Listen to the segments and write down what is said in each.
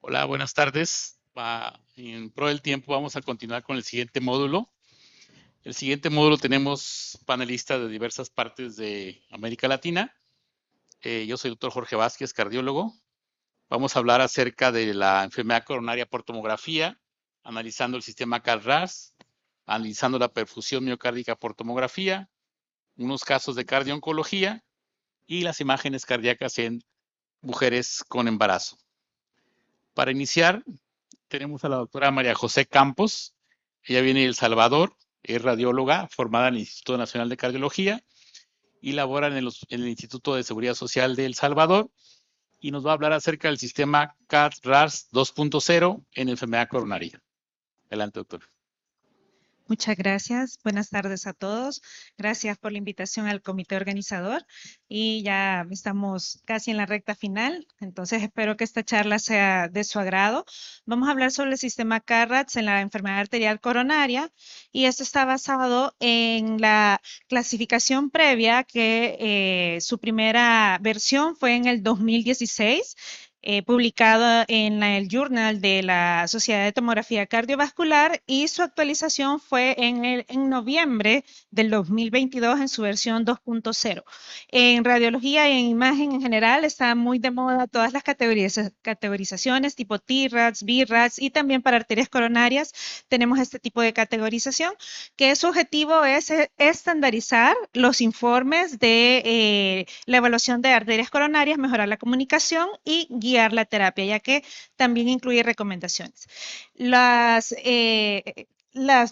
Hola, buenas tardes. En pro del tiempo vamos a continuar con el siguiente módulo. El siguiente módulo tenemos panelistas de diversas partes de América Latina. Yo soy el doctor Jorge Vázquez, cardiólogo. Vamos a hablar acerca de la enfermedad coronaria por tomografía, analizando el sistema CAD-RAS, analizando la perfusión miocárdica por tomografía, unos casos de cardiooncología y las imágenes cardíacas en mujeres con embarazo. Para iniciar, tenemos a la doctora María José Campos. Ella viene de El Salvador, es radióloga formada en el Instituto Nacional de Cardiología y labora en el Instituto de Seguridad Social de El Salvador y nos va a hablar acerca del sistema CAD-RAS 2.0 en enfermedad coronaria. Adelante, doctor. Muchas gracias. Buenas tardes a todos. Gracias por la invitación al comité organizador y ya estamos casi en la recta final, entonces espero que esta charla sea de su agrado. Vamos a hablar sobre el sistema CAD-RAS en la enfermedad arterial coronaria y esto está basado en la clasificación previa que su primera versión fue en el 2016. Publicado en el Journal de la Sociedad de Tomografía Cardiovascular y su actualización fue en noviembre del 2022 en su versión 2.0. En radiología y en imagen en general está muy de moda todas las categorizaciones tipo TRADS, BRADS y también para arterias coronarias tenemos este tipo de categorización que su objetivo es estandarizar los informes de la evaluación de arterias coronarias, mejorar la comunicación y guiar la terapia, ya que también incluye recomendaciones. La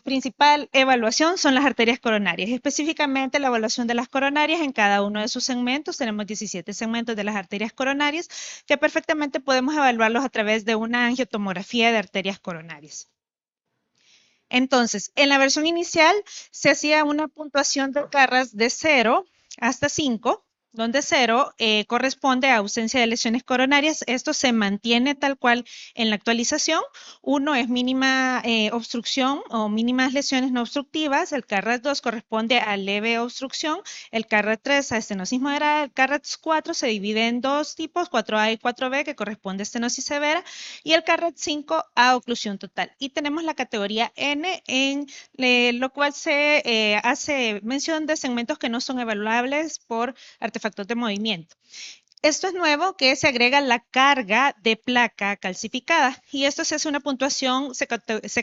principal evaluación son las arterias coronarias, específicamente la evaluación de las coronarias en cada uno de sus segmentos. Tenemos 17 segmentos de las arterias coronarias que perfectamente podemos evaluarlos a través de una angiotomografía de arterias coronarias. Entonces, en la versión inicial se hacía una puntuación de CAD-RAS de 0 hasta 5, donde 0 corresponde a ausencia de lesiones coronarias. Esto se mantiene tal cual en la actualización. 1 es mínima obstrucción o mínimas lesiones no obstructivas. El CAD-RAS 2 corresponde a leve obstrucción. El CAD-RAS 3 a estenosis moderada. El CAD-RAS 4 se divide en dos tipos, 4A y 4B, que corresponde a estenosis severa. Y el CAD-RAS 5 a oclusión total. Y tenemos la categoría N, en lo cual se hace mención de segmentos que no son evaluables por artefactos de movimiento. Esto es nuevo, que se agrega la carga de placa calcificada y esto se hace una puntuación, se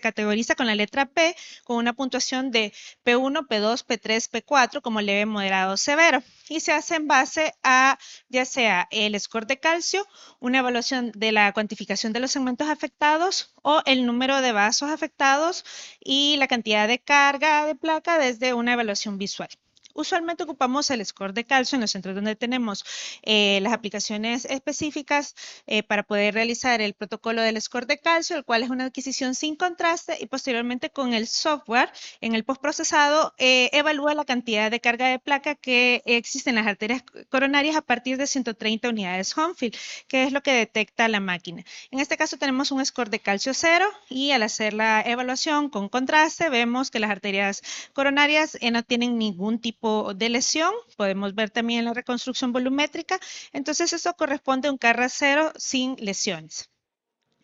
categoriza con la letra P, con una puntuación de P1, P2, P3, P4 como leve, moderado, severo y se hace en base a ya sea el score de calcio, una evaluación de la cuantificación de los segmentos afectados o el número de vasos afectados y la cantidad de carga de placa desde una evaluación visual. Usualmente ocupamos el score de calcio en los centros donde tenemos las aplicaciones específicas para poder realizar el protocolo del score de calcio, el cual es una adquisición sin contraste y posteriormente con el software en el postprocesado evalúa la cantidad de carga de placa que existe en las arterias coronarias a partir de 130 unidades Homefield, que es lo que detecta la máquina. En este caso tenemos un score de calcio 0 y al hacer la evaluación con contraste vemos que las arterias coronarias no tienen ningún tipo de lesión. Podemos ver también la reconstrucción volumétrica. Entonces, eso corresponde a un CAD-RAS 0 sin lesiones.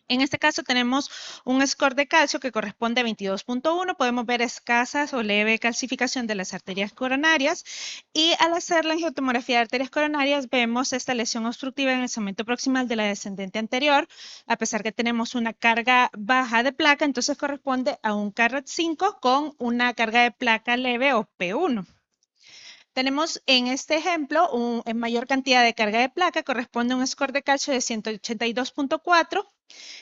En este caso tenemos un score de calcio que corresponde a 22.1. Podemos ver escasas o leve calcificación de las arterias coronarias y al hacer la angiotomografía de arterias coronarias vemos esta lesión obstructiva en el segmento proximal de la descendente anterior. A pesar que tenemos una carga baja de placa, entonces corresponde a un CAD-RAS 5 con una carga de placa leve o P1. Tenemos en este ejemplo en mayor cantidad de carga de placa, corresponde a un score de calcio de 182.4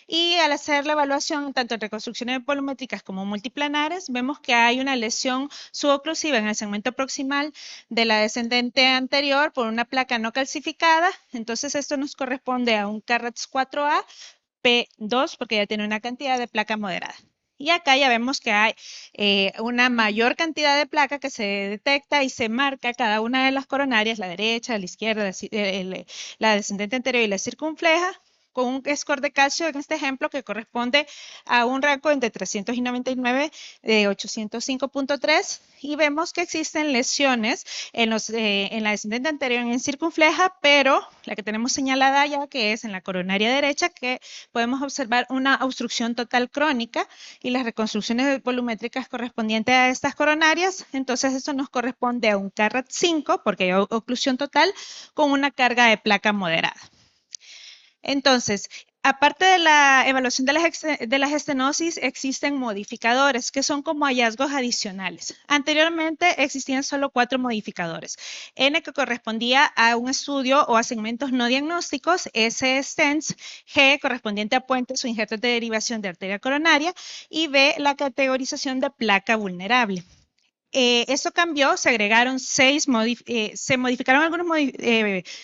y al hacer la evaluación tanto en reconstrucciones volumétricas como multiplanares, vemos que hay una lesión suboclusiva en el segmento proximal de la descendente anterior por una placa no calcificada, entonces esto nos corresponde a un CAD-RAS 4A P2 porque ya tiene una cantidad de placa moderada. Y acá ya vemos que hay una mayor cantidad de placa que se detecta y se marca cada una de las coronarias, la derecha, la izquierda, la descendente anterior y la circunfleja, con un score de calcio en este ejemplo que corresponde a un rango entre 399 de 805.3 y vemos que existen lesiones en la descendente anterior y en circunfleja, pero la que tenemos señalada ya que es en la coronaria derecha, que podemos observar una obstrucción total crónica y las reconstrucciones volumétricas correspondientes a estas coronarias, entonces eso nos corresponde a un CARAT 5 porque hay oclusión total con una carga de placa moderada. Entonces, aparte de la evaluación de las estenosis, existen modificadores que son como hallazgos adicionales. Anteriormente existían solo 4 modificadores. N que correspondía a un estudio o a segmentos no diagnósticos, S stents, G correspondiente a puentes o injertos de derivación de arteria coronaria y B la categorización de placa vulnerable. Eso cambió, se agregaron se modificaron algunos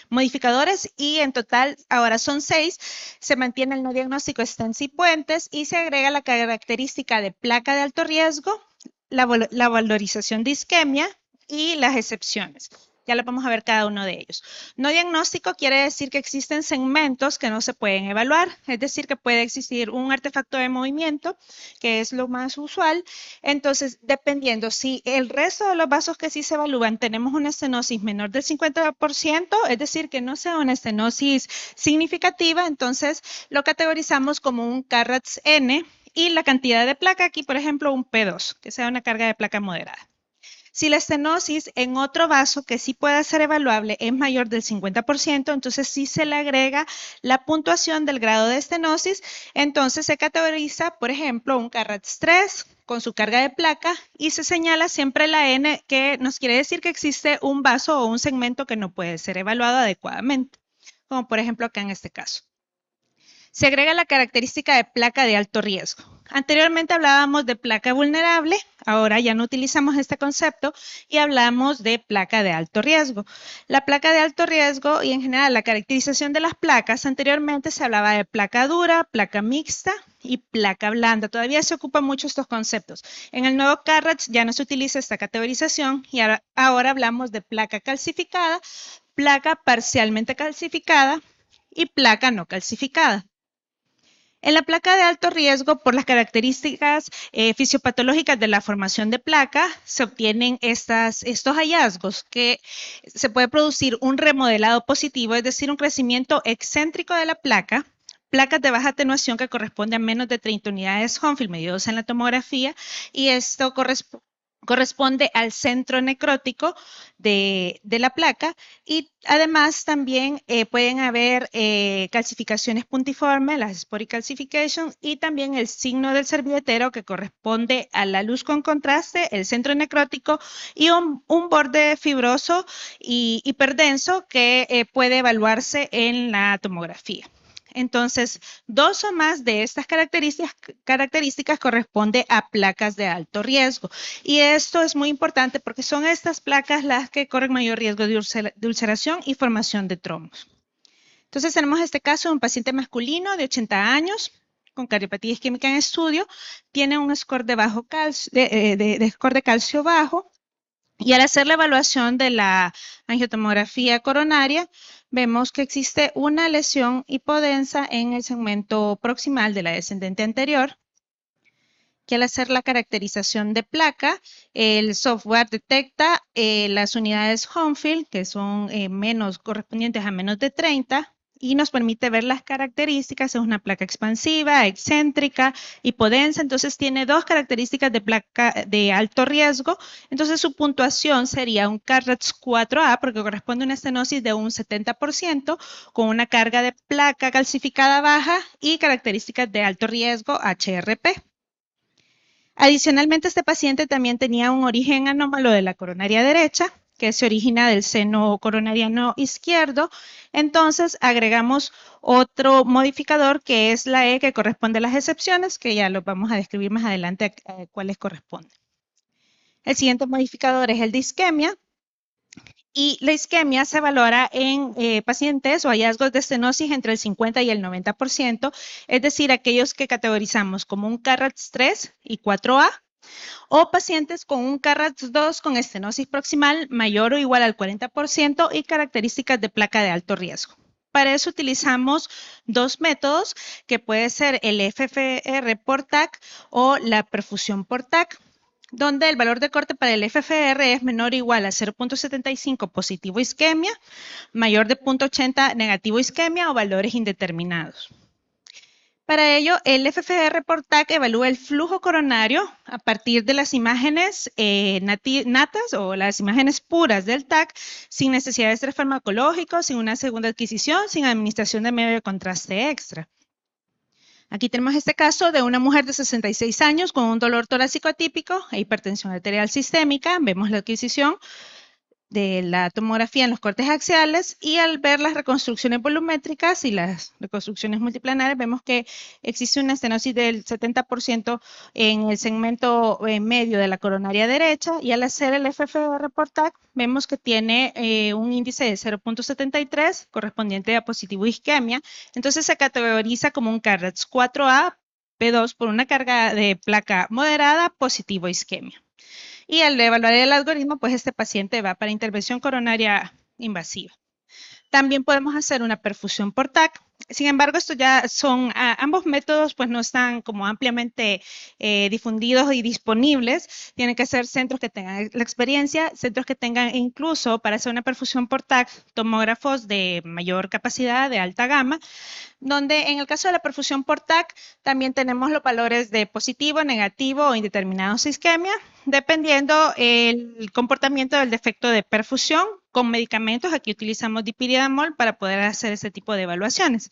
modificadores y en total ahora son 6. Se mantiene el no diagnóstico stents y puentes y se agrega la característica de placa de alto riesgo, la valorización de isquemia y las excepciones. Ya lo vamos a ver cada uno de ellos. No diagnóstico quiere decir que existen segmentos que no se pueden evaluar, es decir, que puede existir un artefacto de movimiento, que es lo más usual. Entonces, dependiendo si el resto de los vasos que sí se evalúan tenemos una estenosis menor del 50%, es decir, que no sea una estenosis significativa, entonces lo categorizamos como un CARATS N y la cantidad de placa, aquí por ejemplo un P2, que sea una carga de placa moderada. Si la estenosis en otro vaso que sí pueda ser evaluable es mayor del 50%, entonces sí se le agrega la puntuación del grado de estenosis, entonces se categoriza, por ejemplo, un CARATS 3 con su carga de placa y se señala siempre la N, que nos quiere decir que existe un vaso o un segmento que no puede ser evaluado adecuadamente, como por ejemplo acá en este caso. Se agrega la característica de placa de alto riesgo. Anteriormente hablábamos de placa vulnerable, ahora ya no utilizamos este concepto y hablamos de placa de alto riesgo. La placa de alto riesgo y en general la caracterización de las placas, anteriormente se hablaba de placa dura, placa mixta y placa blanda. Todavía se ocupan mucho estos conceptos. En el nuevo CARATS ya no se utiliza esta categorización y ahora hablamos de placa calcificada, placa parcialmente calcificada y placa no calcificada. En la placa de alto riesgo, por las características fisiopatológicas de la formación de placa, se obtienen estos hallazgos que se puede producir un remodelado positivo, es decir, un crecimiento excéntrico de la placa, placas de baja atenuación que corresponden a menos de 30 unidades Hounsfield medidos en la tomografía, y esto corresponde al centro necrótico de la placa y además también pueden haber calcificaciones puntiformes, las sporic calcifications y también el signo del servilletero que corresponde a la luz con contraste, el centro necrótico y un borde fibroso y hiperdenso que puede evaluarse en la tomografía. Entonces, 2 o más de estas características corresponde a placas de alto riesgo. Y esto es muy importante porque son estas placas las que corren mayor riesgo de ulceración y formación de trombos. Entonces, tenemos este caso de un paciente masculino de 80 años con cardiopatía isquémica en estudio, tiene un score de score de calcio bajo. Y al hacer la evaluación de la angiotomografía coronaria, vemos que existe una lesión hipodensa en el segmento proximal de la descendente anterior, que al hacer la caracterización de placa, el software detecta las unidades Hounsfield, que son correspondientes a menos de 30, y nos permite ver las características. Es una placa expansiva, excéntrica, hipodensa, entonces tiene 2 características de placa de alto riesgo, entonces su puntuación sería un CARATS 4A porque corresponde a una estenosis de un 70% con una carga de placa calcificada baja y características de alto riesgo HRP. Adicionalmente, este paciente también tenía un origen anómalo de la coronaria derecha, que se origina del seno coronariano izquierdo. Entonces, agregamos otro modificador que es la E, que corresponde a las excepciones, que ya lo vamos a describir más adelante a cuáles corresponden. El siguiente modificador es el de isquemia. Y la isquemia se valora en pacientes o hallazgos de estenosis entre el 50 y el 90%, es decir, aquellos que categorizamos como un CARATS 3 y 4A, o pacientes con un CARATS 2 con estenosis proximal mayor o igual al 40% y características de placa de alto riesgo. Para eso utilizamos dos métodos, que puede ser el FFR por TAC o la perfusión por TAC, donde el valor de corte para el FFR es menor o igual a 0.75 positivo isquemia, mayor de 0.80 negativo isquemia o valores indeterminados. Para ello, el FFR por TAC evalúa el flujo coronario a partir de las imágenes natas o las imágenes puras del TAC, sin necesidad de estrés farmacológico, sin una segunda adquisición, sin administración de medio de contraste extra. Aquí tenemos este caso de una mujer de 66 años con un dolor torácico atípico e hipertensión arterial sistémica. Vemos la adquisición de la tomografía en los cortes axiales y al ver las reconstrucciones volumétricas y las reconstrucciones multiplanares vemos que existe una estenosis del 70% en el segmento medio de la coronaria derecha, y al hacer el FFR por TAC vemos que tiene un índice de 0.73 correspondiente a positivo isquemia. Entonces se categoriza como un CARATS 4A P2 por una carga de placa moderada, positivo isquemia. Y al evaluar el algoritmo, pues este paciente va para intervención coronaria invasiva. También podemos hacer una perfusión por TAC. Sin embargo, esto ya son, ambos métodos pues no están como ampliamente difundidos y disponibles. Tienen que ser centros que tengan la experiencia, centros que tengan incluso para hacer una perfusión por TAC, tomógrafos de mayor capacidad, de alta gama, donde en el caso de la perfusión por TAC también tenemos los valores de positivo, negativo o indeterminado isquemia, dependiendo el comportamiento del defecto de perfusión. Con medicamentos, aquí utilizamos dipyridamol para poder hacer ese tipo de evaluaciones.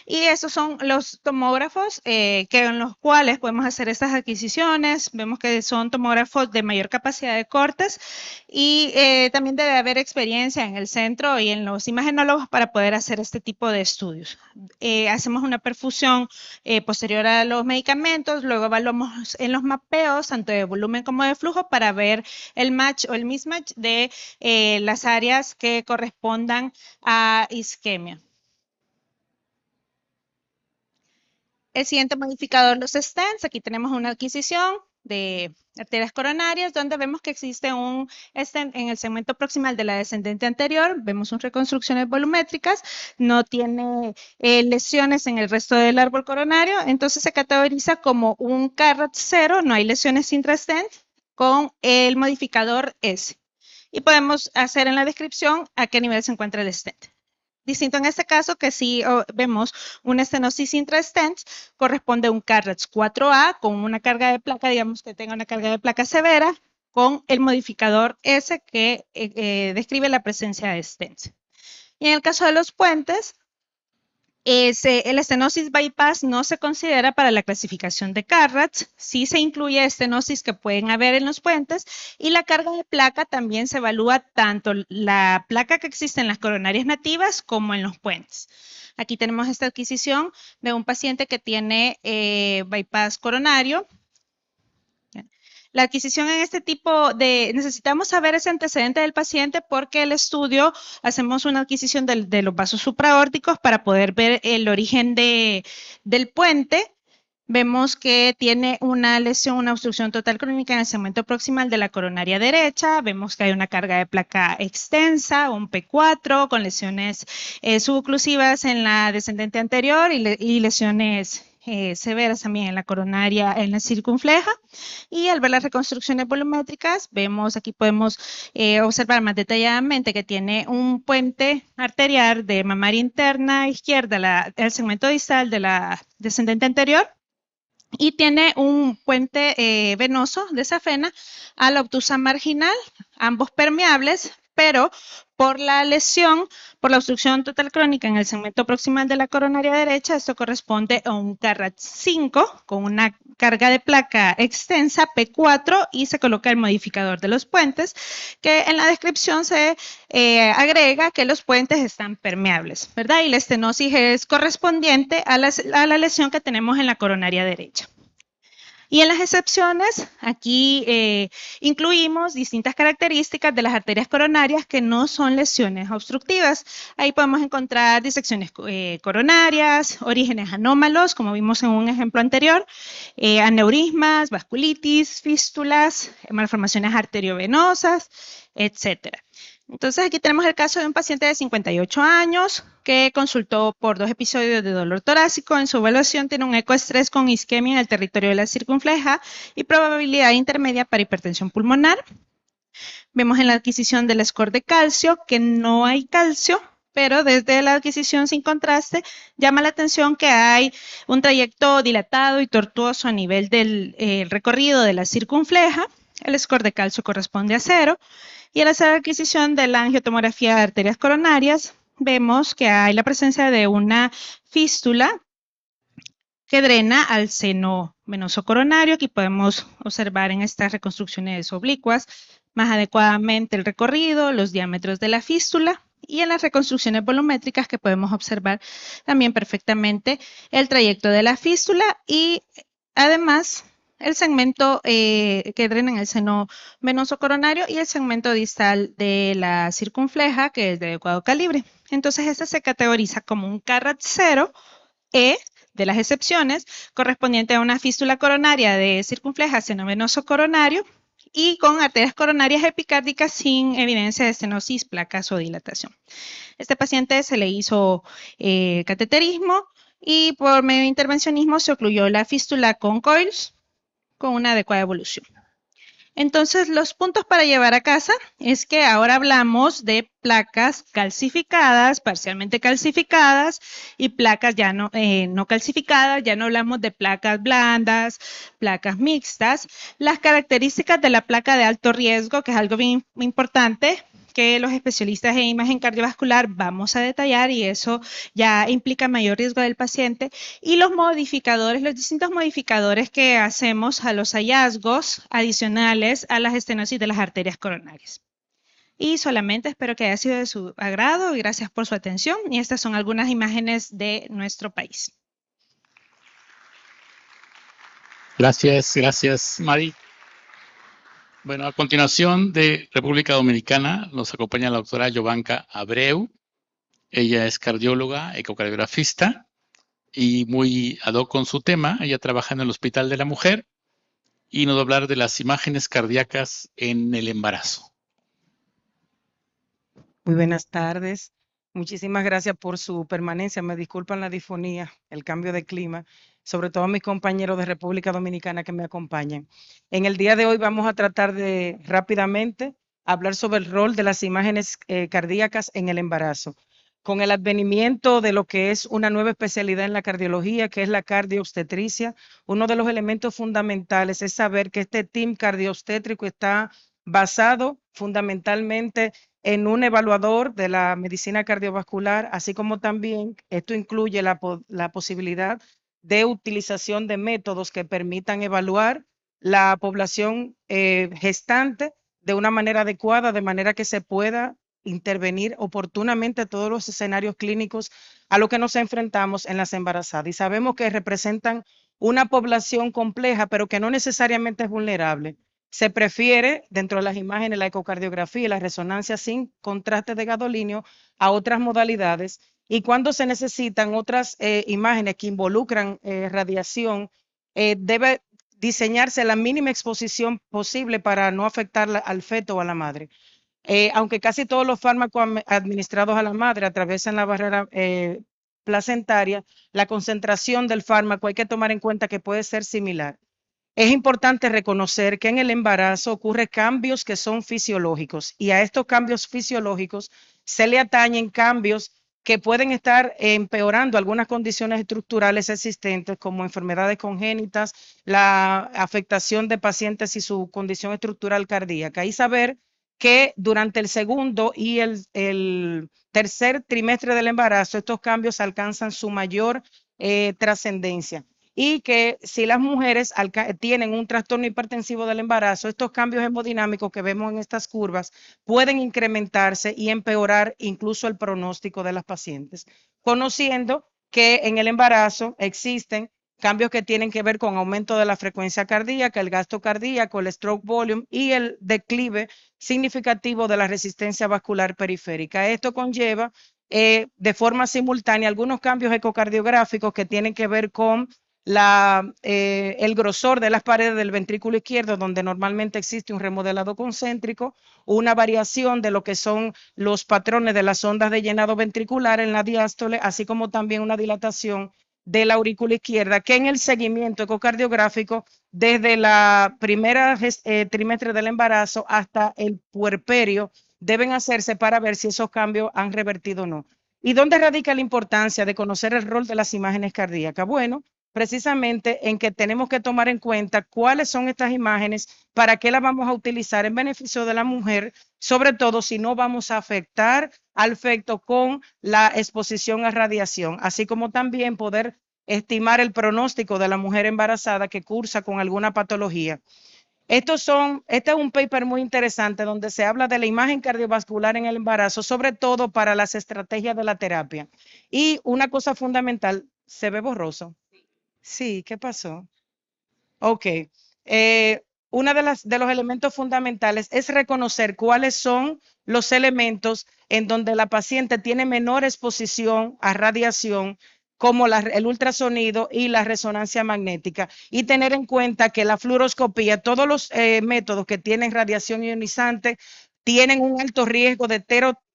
Y esos son los tomógrafos en los cuales podemos hacer estas adquisiciones. Vemos que son tomógrafos de mayor capacidad de cortes y también debe haber experiencia en el centro y en los imagenólogos para poder hacer este tipo de estudios. Hacemos una perfusión posterior a los medicamentos, luego evaluamos en los mapeos, tanto de volumen como de flujo, para ver el match o el mismatch de las áreas que correspondan a isquemia. El siguiente modificador, los stents. Aquí tenemos una adquisición de arterias coronarias, donde vemos que existe un stent en el segmento proximal de la descendente anterior. Vemos unas reconstrucciones volumétricas, no tiene lesiones en el resto del árbol coronario, entonces se categoriza como un CARATS 0, no hay lesiones intrastent, con el modificador S. Y podemos hacer en la descripción a qué nivel se encuentra el stent. Distinto en este caso que si vemos una estenosis intrastent, corresponde a un CARATS 4A con una carga de placa, digamos que tenga una carga de placa severa, con el modificador S que describe la presencia de stents. Y en el caso de los puentes, el estenosis bypass no se considera para la clasificación de CARATS, sí se incluye estenosis que pueden haber en los puentes, y la carga de placa también se evalúa tanto la placa que existe en las coronarias nativas como en los puentes. Aquí tenemos esta adquisición de un paciente que tiene bypass coronario. La adquisición en este tipo necesitamos saber ese antecedente del paciente porque el estudio, hacemos una adquisición de los vasos supraórticos para poder ver el origen del puente. Vemos que tiene una lesión, una obstrucción total crónica en el segmento proximal de la coronaria derecha. Vemos que hay una carga de placa extensa, un P4, con lesiones suboclusivas en la descendente anterior y lesiones severas también en la coronaria, en la circunfleja. Y al ver las reconstrucciones volumétricas, vemos, aquí podemos observar más detalladamente que tiene un puente arterial de mamaria interna izquierda, el segmento distal de la descendente anterior, y tiene un puente venoso de safena a la obtusa marginal, ambos permeables, pero por la lesión, por la obstrucción total crónica en el segmento proximal de la coronaria derecha, esto corresponde a un CARATS 5 con una carga de placa extensa P4 y se coloca el modificador de los puentes, que en la descripción se agrega que los puentes están permeables, ¿verdad? Y la estenosis es correspondiente a la lesión que tenemos en la coronaria derecha. Y en las excepciones, aquí incluimos distintas características de las arterias coronarias que no son lesiones obstructivas. Ahí podemos encontrar disecciones coronarias, orígenes anómalos, como vimos en un ejemplo anterior, aneurismas, vasculitis, fístulas, malformaciones arteriovenosas, etcétera. Entonces aquí tenemos el caso de un paciente de 58 años que consultó por 2 episodios de dolor torácico. En su evaluación tiene un ecoestrés con isquemia en el territorio de la circunfleja y probabilidad intermedia para hipertensión pulmonar. Vemos en la adquisición del score de calcio que no hay calcio, pero desde la adquisición sin contraste llama la atención que hay un trayecto dilatado y tortuoso a nivel del recorrido de la circunfleja. El score de calcio corresponde a 0. Y al hacer la adquisición de la angiotomografía de arterias coronarias, vemos que hay la presencia de una fístula que drena al seno venoso coronario. Aquí podemos observar en estas reconstrucciones oblicuas más adecuadamente el recorrido, los diámetros de la fístula, y en las reconstrucciones volumétricas que podemos observar también perfectamente el trayecto de la fístula y además el segmento que drena en el seno venoso coronario y el segmento distal de la circunfleja, que es de adecuado calibre. Entonces, este se categoriza como un CARAT 0 E de las excepciones, correspondiente a una fístula coronaria de circunfleja seno venoso coronario y con arterias coronarias epicárdicas sin evidencia de estenosis, placas o dilatación. Este paciente se le hizo cateterismo y por medio de intervencionismo se ocluyó la fístula con coils con una adecuada evolución. Entonces, los puntos para llevar a casa es que ahora hablamos de placas calcificadas, parcialmente calcificadas, y placas ya no calcificadas, ya no hablamos de placas blandas, placas mixtas. Las características de la placa de alto riesgo, que es algo bien importante, que los especialistas en imagen cardiovascular vamos a detallar y eso ya implica mayor riesgo del paciente. Y los modificadores, los distintos modificadores que hacemos a los hallazgos adicionales a las estenosis de las arterias coronarias. Y solamente espero que haya sido de su agrado y gracias por su atención. Y estas son algunas imágenes de nuestro país. Gracias, Mari. Bueno, a continuación de República Dominicana nos acompaña la doctora Jovanka Abreu. Ella es cardióloga, ecocardiografista y muy ad hoc con su tema. Ella trabaja en el Hospital de la Mujer y nos va a hablar de las imágenes cardíacas en el embarazo. Muy buenas tardes. Muchísimas gracias por su permanencia. Me disculpan la disfonía, el cambio de clima, sobre todo a mis compañeros de República Dominicana que me acompañan. En el día de hoy vamos a tratar de rápidamente hablar sobre el rol de las imágenes cardíacas en el embarazo. Con el advenimiento de lo que es una nueva especialidad en la cardiología, que es la cardioobstetricia, uno de los elementos fundamentales es saber que este team cardioobstétrico está basado fundamentalmente en un evaluador de la medicina cardiovascular, así como también esto incluye la posibilidad de utilización de métodos que permitan evaluar la población gestante de una manera adecuada, de manera que se pueda intervenir oportunamente a todos los escenarios clínicos a los que nos enfrentamos en las embarazadas. Y sabemos que representan una población compleja, pero que no necesariamente es vulnerable. Se prefiere, dentro de las imágenes, la ecocardiografía y la resonancia sin contraste de gadolinio a otras modalidades. Y cuando se necesitan otras imágenes que involucran radiación, debe diseñarse la mínima exposición posible para no afectar al feto o a la madre. Aunque casi todos los fármacos administrados a la madre atraviesan la barrera placentaria, la concentración del fármaco hay que tomar en cuenta que puede ser similar. Es importante reconocer que en el embarazo ocurren cambios que son fisiológicos y a estos cambios fisiológicos se le atañen cambios que pueden estar empeorando algunas condiciones estructurales existentes como enfermedades congénitas, la afectación de pacientes y su condición estructural cardíaca. Y saber que durante el segundo y el tercer trimestre del embarazo estos cambios alcanzan su mayor trascendencia. Y que si las mujeres tienen un trastorno hipertensivo del embarazo, estos cambios hemodinámicos que vemos en estas curvas pueden incrementarse y empeorar incluso el pronóstico de las pacientes, conociendo que en el embarazo existen cambios que tienen que ver con aumento de la frecuencia cardíaca, el gasto cardíaco, el stroke volume y el declive significativo de la resistencia vascular periférica. Esto conlleva de forma simultánea algunos cambios ecocardiográficos que tienen que ver con el grosor de las paredes del ventrículo izquierdo, donde normalmente existe un remodelado concéntrico, una variación de lo que son los patrones de las ondas de llenado ventricular en la diástole, así como también una dilatación de la aurícula izquierda, que en el seguimiento ecocardiográfico, desde la primera trimestre del embarazo hasta el puerperio, deben hacerse para ver si esos cambios han revertido o no. ¿Y dónde radica la importancia de conocer el rol de las imágenes cardíacas? Bueno, precisamente en que tenemos que tomar en cuenta cuáles son estas imágenes, para qué las vamos a utilizar en beneficio de la mujer, sobre todo si no vamos a afectar al feto con la exposición a radiación, así como también poder estimar el pronóstico de la mujer embarazada que cursa con alguna patología. Este es un paper muy interesante donde se habla de la imagen cardiovascular en el embarazo, sobre todo para las estrategias de la terapia. Y una cosa fundamental, ¿se ve borroso? Sí, ¿qué pasó? Ok. Una de los elementos fundamentales es reconocer cuáles son los elementos en donde la paciente tiene menor exposición a radiación, como el ultrasonido y la resonancia magnética, y tener en cuenta que la fluoroscopía, todos los métodos que tienen radiación ionizante, tienen un alto riesgo de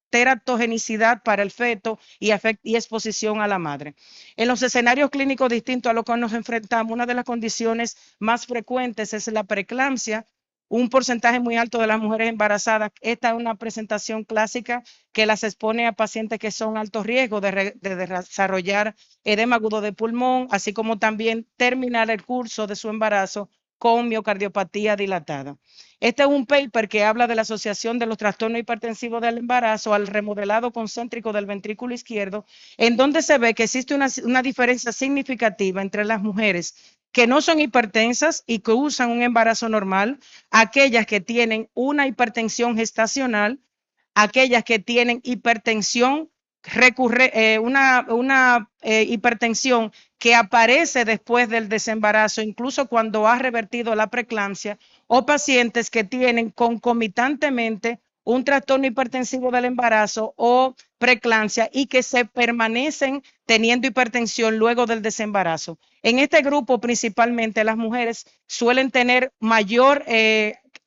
teratogenicidad para el feto y exposición a la madre. En los escenarios clínicos distintos a los que nos enfrentamos, una de las condiciones más frecuentes es la preeclampsia. Un porcentaje muy alto de las mujeres embarazadas, esta es una presentación clásica que las expone a pacientes que son alto riesgo de desarrollar edema agudo de pulmón, así como también terminar el curso de su embarazo con miocardiopatía dilatada. Este es un paper que habla de la asociación de los trastornos hipertensivos del embarazo al remodelado concéntrico del ventrículo izquierdo, en donde se ve que existe una diferencia significativa entre las mujeres que no son hipertensas y que usan un embarazo normal, aquellas que tienen una hipertensión gestacional, aquellas que tienen hipertensión hipertensión que aparece después del desembarazo, incluso cuando ha revertido la preeclampsia, o pacientes que tienen concomitantemente un trastorno hipertensivo del embarazo o preeclampsia y que se permanecen teniendo hipertensión luego del desembarazo. En este grupo, principalmente las mujeres suelen tener mayor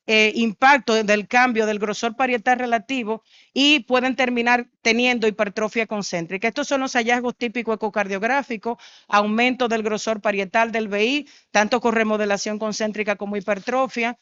impacto del cambio del grosor parietal relativo y pueden terminar teniendo hipertrofia concéntrica. Estos son los hallazgos típicos ecocardiográficos: aumento del grosor parietal del VI, tanto con remodelación concéntrica como hipertrofia,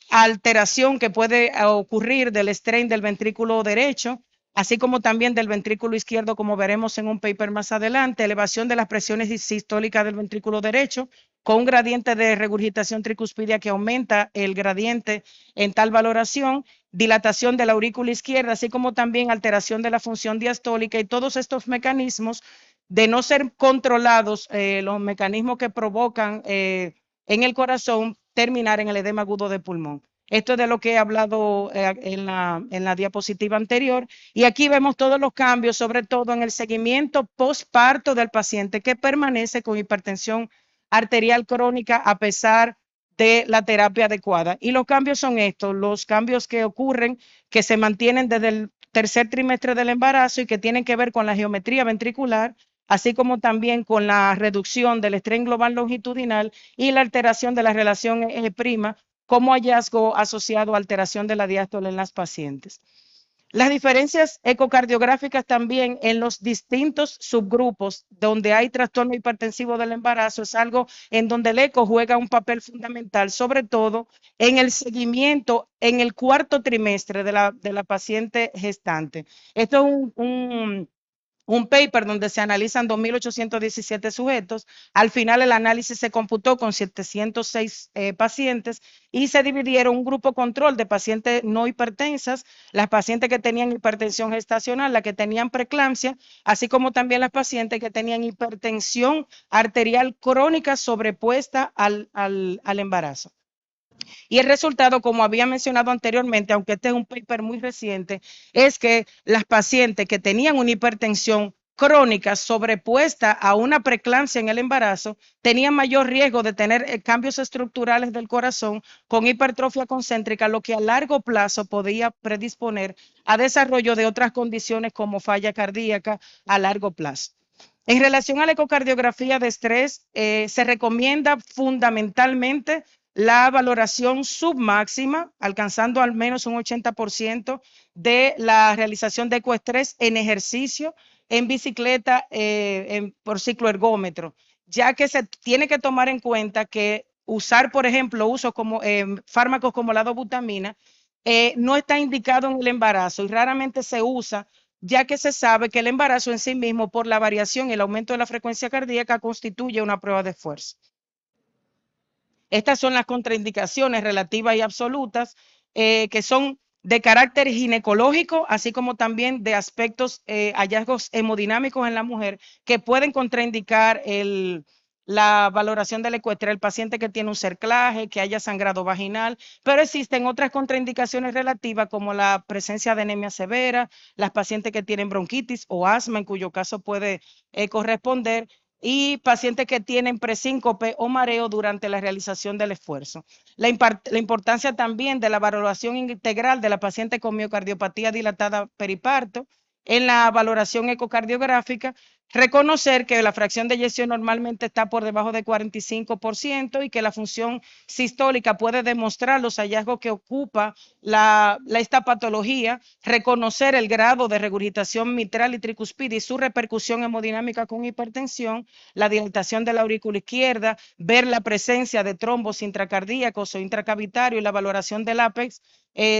alteración que puede ocurrir del strain del ventrículo derecho, así como también del ventrículo izquierdo, como veremos en un paper más adelante, elevación de las presiones sistólicas del ventrículo derecho, con un gradiente de regurgitación tricuspidia que aumenta el gradiente en tal valoración, dilatación de la aurícula izquierda, así como también alteración de la función diastólica, y todos estos mecanismos, de no ser controlados, los mecanismos que provocan en el corazón terminar en el edema agudo de pulmón. Esto es de lo que he hablado en la diapositiva anterior. Y aquí vemos todos los cambios, sobre todo en el seguimiento postparto del paciente que permanece con hipertensión arterial crónica a pesar de la terapia adecuada. Y los cambios son estos: los cambios que ocurren, que se mantienen desde el tercer trimestre del embarazo y que tienen que ver con la geometría ventricular, así como también con la reducción del strain global longitudinal y la alteración de la relación eje' como hallazgo asociado a alteración de la diástole en las pacientes. Las diferencias ecocardiográficas también en los distintos subgrupos donde hay trastorno hipertensivo del embarazo es algo en donde el eco juega un papel fundamental, sobre todo en el seguimiento en el cuarto trimestre de la paciente gestante. Esto es un paper donde se analizan 2.817 sujetos. Al final el análisis se computó con 706 pacientes y se dividieron un grupo control de pacientes no hipertensas, las pacientes que tenían hipertensión gestacional, las que tenían preeclampsia, así como también las pacientes que tenían hipertensión arterial crónica sobrepuesta al embarazo. Y el resultado, como había mencionado anteriormente, aunque este es un paper muy reciente, es que las pacientes que tenían una hipertensión crónica sobrepuesta a una preeclampsia en el embarazo tenía mayor riesgo de tener cambios estructurales del corazón con hipertrofia concéntrica, lo que a largo plazo podía predisponer a desarrollo de otras condiciones como falla cardíaca a largo plazo. En relación a la ecocardiografía de estrés, se recomienda fundamentalmente la valoración submáxima, alcanzando al menos un 80% de la realización de ecoestrés en ejercicio, en bicicleta, por cicloergómetro, ya que se tiene que tomar en cuenta que usar, por ejemplo, fármacos como la dobutamina no está indicado en el embarazo y raramente se usa, ya que se sabe que el embarazo en sí mismo, por la variación y el aumento de la frecuencia cardíaca, constituye una prueba de esfuerzo. Estas son las contraindicaciones relativas y absolutas, que son de carácter ginecológico, así como también de aspectos, hallazgos hemodinámicos en la mujer, que pueden contraindicar la valoración del ecoestrés, el paciente que tiene un cerclaje, que haya sangrado vaginal, pero existen otras contraindicaciones relativas como la presencia de anemia severa, las pacientes que tienen bronquitis o asma, en cuyo caso puede corresponder, y pacientes que tienen presíncope o mareo durante la realización del esfuerzo. La importancia también de la valoración integral de la paciente con miocardiopatía dilatada periparto en la valoración ecocardiográfica, reconocer que la fracción de eyección normalmente está por debajo de 45% y que la función sistólica puede demostrar los hallazgos que ocupa esta patología, reconocer el grado de regurgitación mitral y tricuspide y su repercusión hemodinámica con hipertensión, la dilatación de la aurícula izquierda, ver la presencia de trombos intracardíacos o intracavitarios y la valoración del ápex,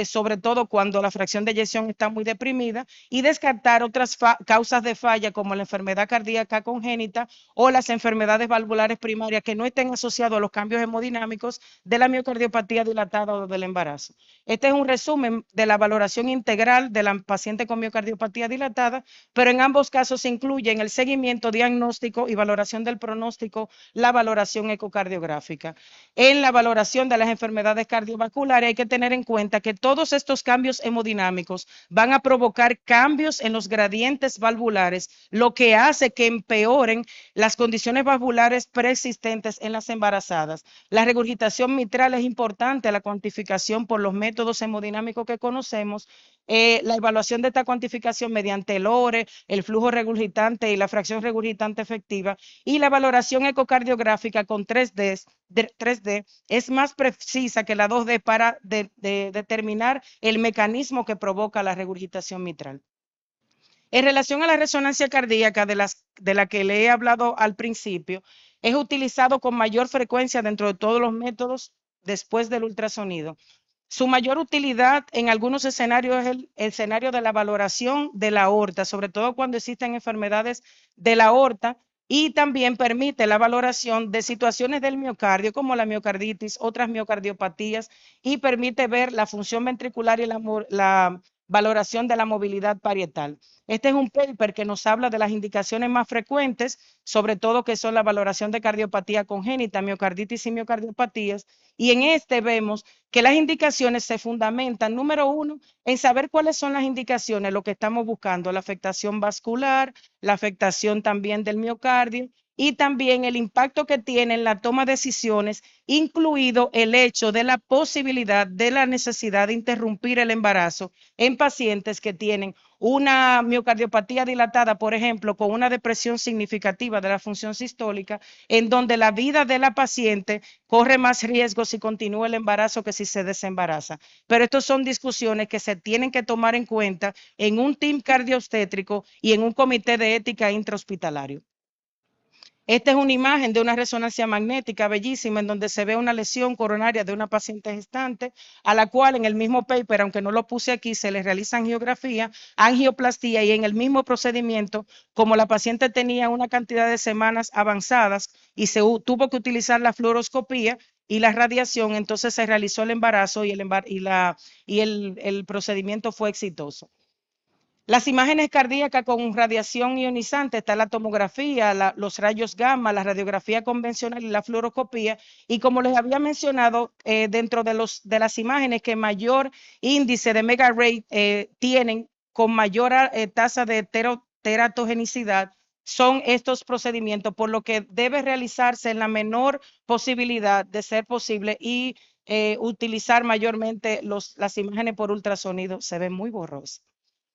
sobre todo cuando la fracción de eyección está muy deprimida, y descartar otras causas de falla como la enfermedad cardíaca congénita o las enfermedades valvulares primarias que no estén asociadas a los cambios hemodinámicos de la miocardiopatía dilatada o del embarazo. Este es un resumen de la valoración integral de la paciente con miocardiopatía dilatada, pero en ambos casos se incluye en el seguimiento, diagnóstico y valoración del pronóstico la valoración ecocardiográfica. En la valoración de las enfermedades cardiovasculares hay que tener en cuenta que todos estos cambios hemodinámicos van a provocar cambios en los gradientes valvulares, lo que hace que empeoren las condiciones valvulares preexistentes en las embarazadas. La regurgitación mitral es importante, la cuantificación por los métodos hemodinámicos que conocemos, la evaluación de esta cuantificación mediante el ORE, el flujo regurgitante y la fracción regurgitante efectiva, y la valoración ecocardiográfica con 3D es más precisa que la 2D para determinar el mecanismo que provoca la regurgitación mitral. En relación a la resonancia cardíaca de la que le he hablado al principio, es utilizado con mayor frecuencia dentro de todos los métodos después del ultrasonido. Su mayor utilidad en algunos escenarios es el escenario de la valoración de la aorta, sobre todo cuando existen enfermedades de la aorta, y también permite la valoración de situaciones del miocardio como la miocarditis, otras miocardiopatías, y permite ver la función ventricular y la valoración de la movilidad parietal. Este es un paper que nos habla de las indicaciones más frecuentes, sobre todo que son la valoración de cardiopatía congénita, miocarditis y miocardiopatías, y en este vemos que las indicaciones se fundamentan, número uno, en saber cuáles son las indicaciones, lo que estamos buscando, la afectación vascular, la afectación también del miocardio, y también el impacto que tiene en la toma de decisiones, incluido el hecho de la posibilidad de la necesidad de interrumpir el embarazo en pacientes que tienen una miocardiopatía dilatada, por ejemplo, con una depresión significativa de la función sistólica, en donde la vida de la paciente corre más riesgo si continúa el embarazo que si se desembaraza. Pero estas son discusiones que se tienen que tomar en cuenta en un team cardioobstétrico y en un comité de ética intrahospitalario. Esta es una imagen de una resonancia magnética bellísima en donde se ve una lesión coronaria de una paciente gestante, a la cual en el mismo paper, aunque no lo puse aquí, se le realiza angiografía, angioplastía, y en el mismo procedimiento, como la paciente tenía una cantidad de semanas avanzadas y se tuvo que utilizar la fluoroscopía y la radiación, entonces se realizó el embarazo y el procedimiento fue exitoso. Las imágenes cardíacas con radiación ionizante, está la tomografía, los rayos gamma, la radiografía convencional y la fluoroscopía. Y como les había mencionado, dentro de las imágenes que mayor índice de mega ray tienen, con mayor tasa de teratogenicidad, son estos procedimientos, por lo que debe realizarse en la menor posibilidad de ser posible y utilizar mayormente las imágenes por ultrasonido. Se ven muy borrosas.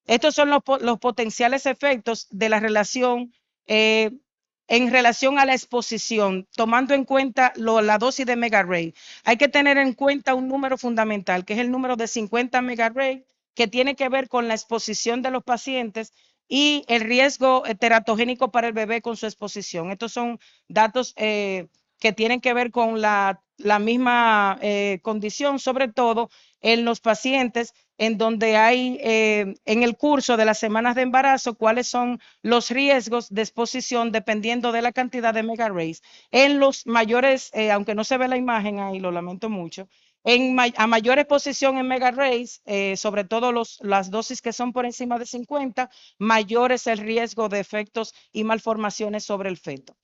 Estos son los potenciales efectos de la relación en relación a la exposición, tomando en cuenta la dosis de megaray. Hay que tener en cuenta un número fundamental, que es el número de 50 megaray, que tiene que ver con la exposición de los pacientes y el riesgo teratogénico para el bebé con su exposición. Estos son datos que tienen que ver con la misma condición, sobre todo en los pacientes en donde hay en el curso de las semanas de embarazo, cuáles son los riesgos de exposición dependiendo de la cantidad de megarays. En los mayores, aunque no se ve la imagen ahí, lo lamento mucho, a mayor exposición en megarays, sobre todo las dosis que son por encima de 50, mayor es el riesgo de efectos y malformaciones sobre el feto.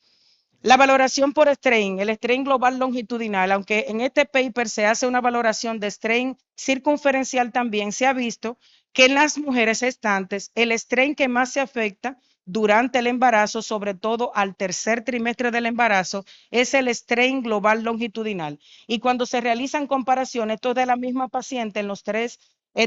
La valoración por strain, el strain global longitudinal, aunque en este paper se hace una valoración de strain circunferencial también, se ha visto que en las mujeres gestantes el strain que más se afecta durante el embarazo, sobre todo al tercer trimestre del embarazo, es el strain global longitudinal. Y cuando se realizan comparaciones, esto de la misma paciente en los 3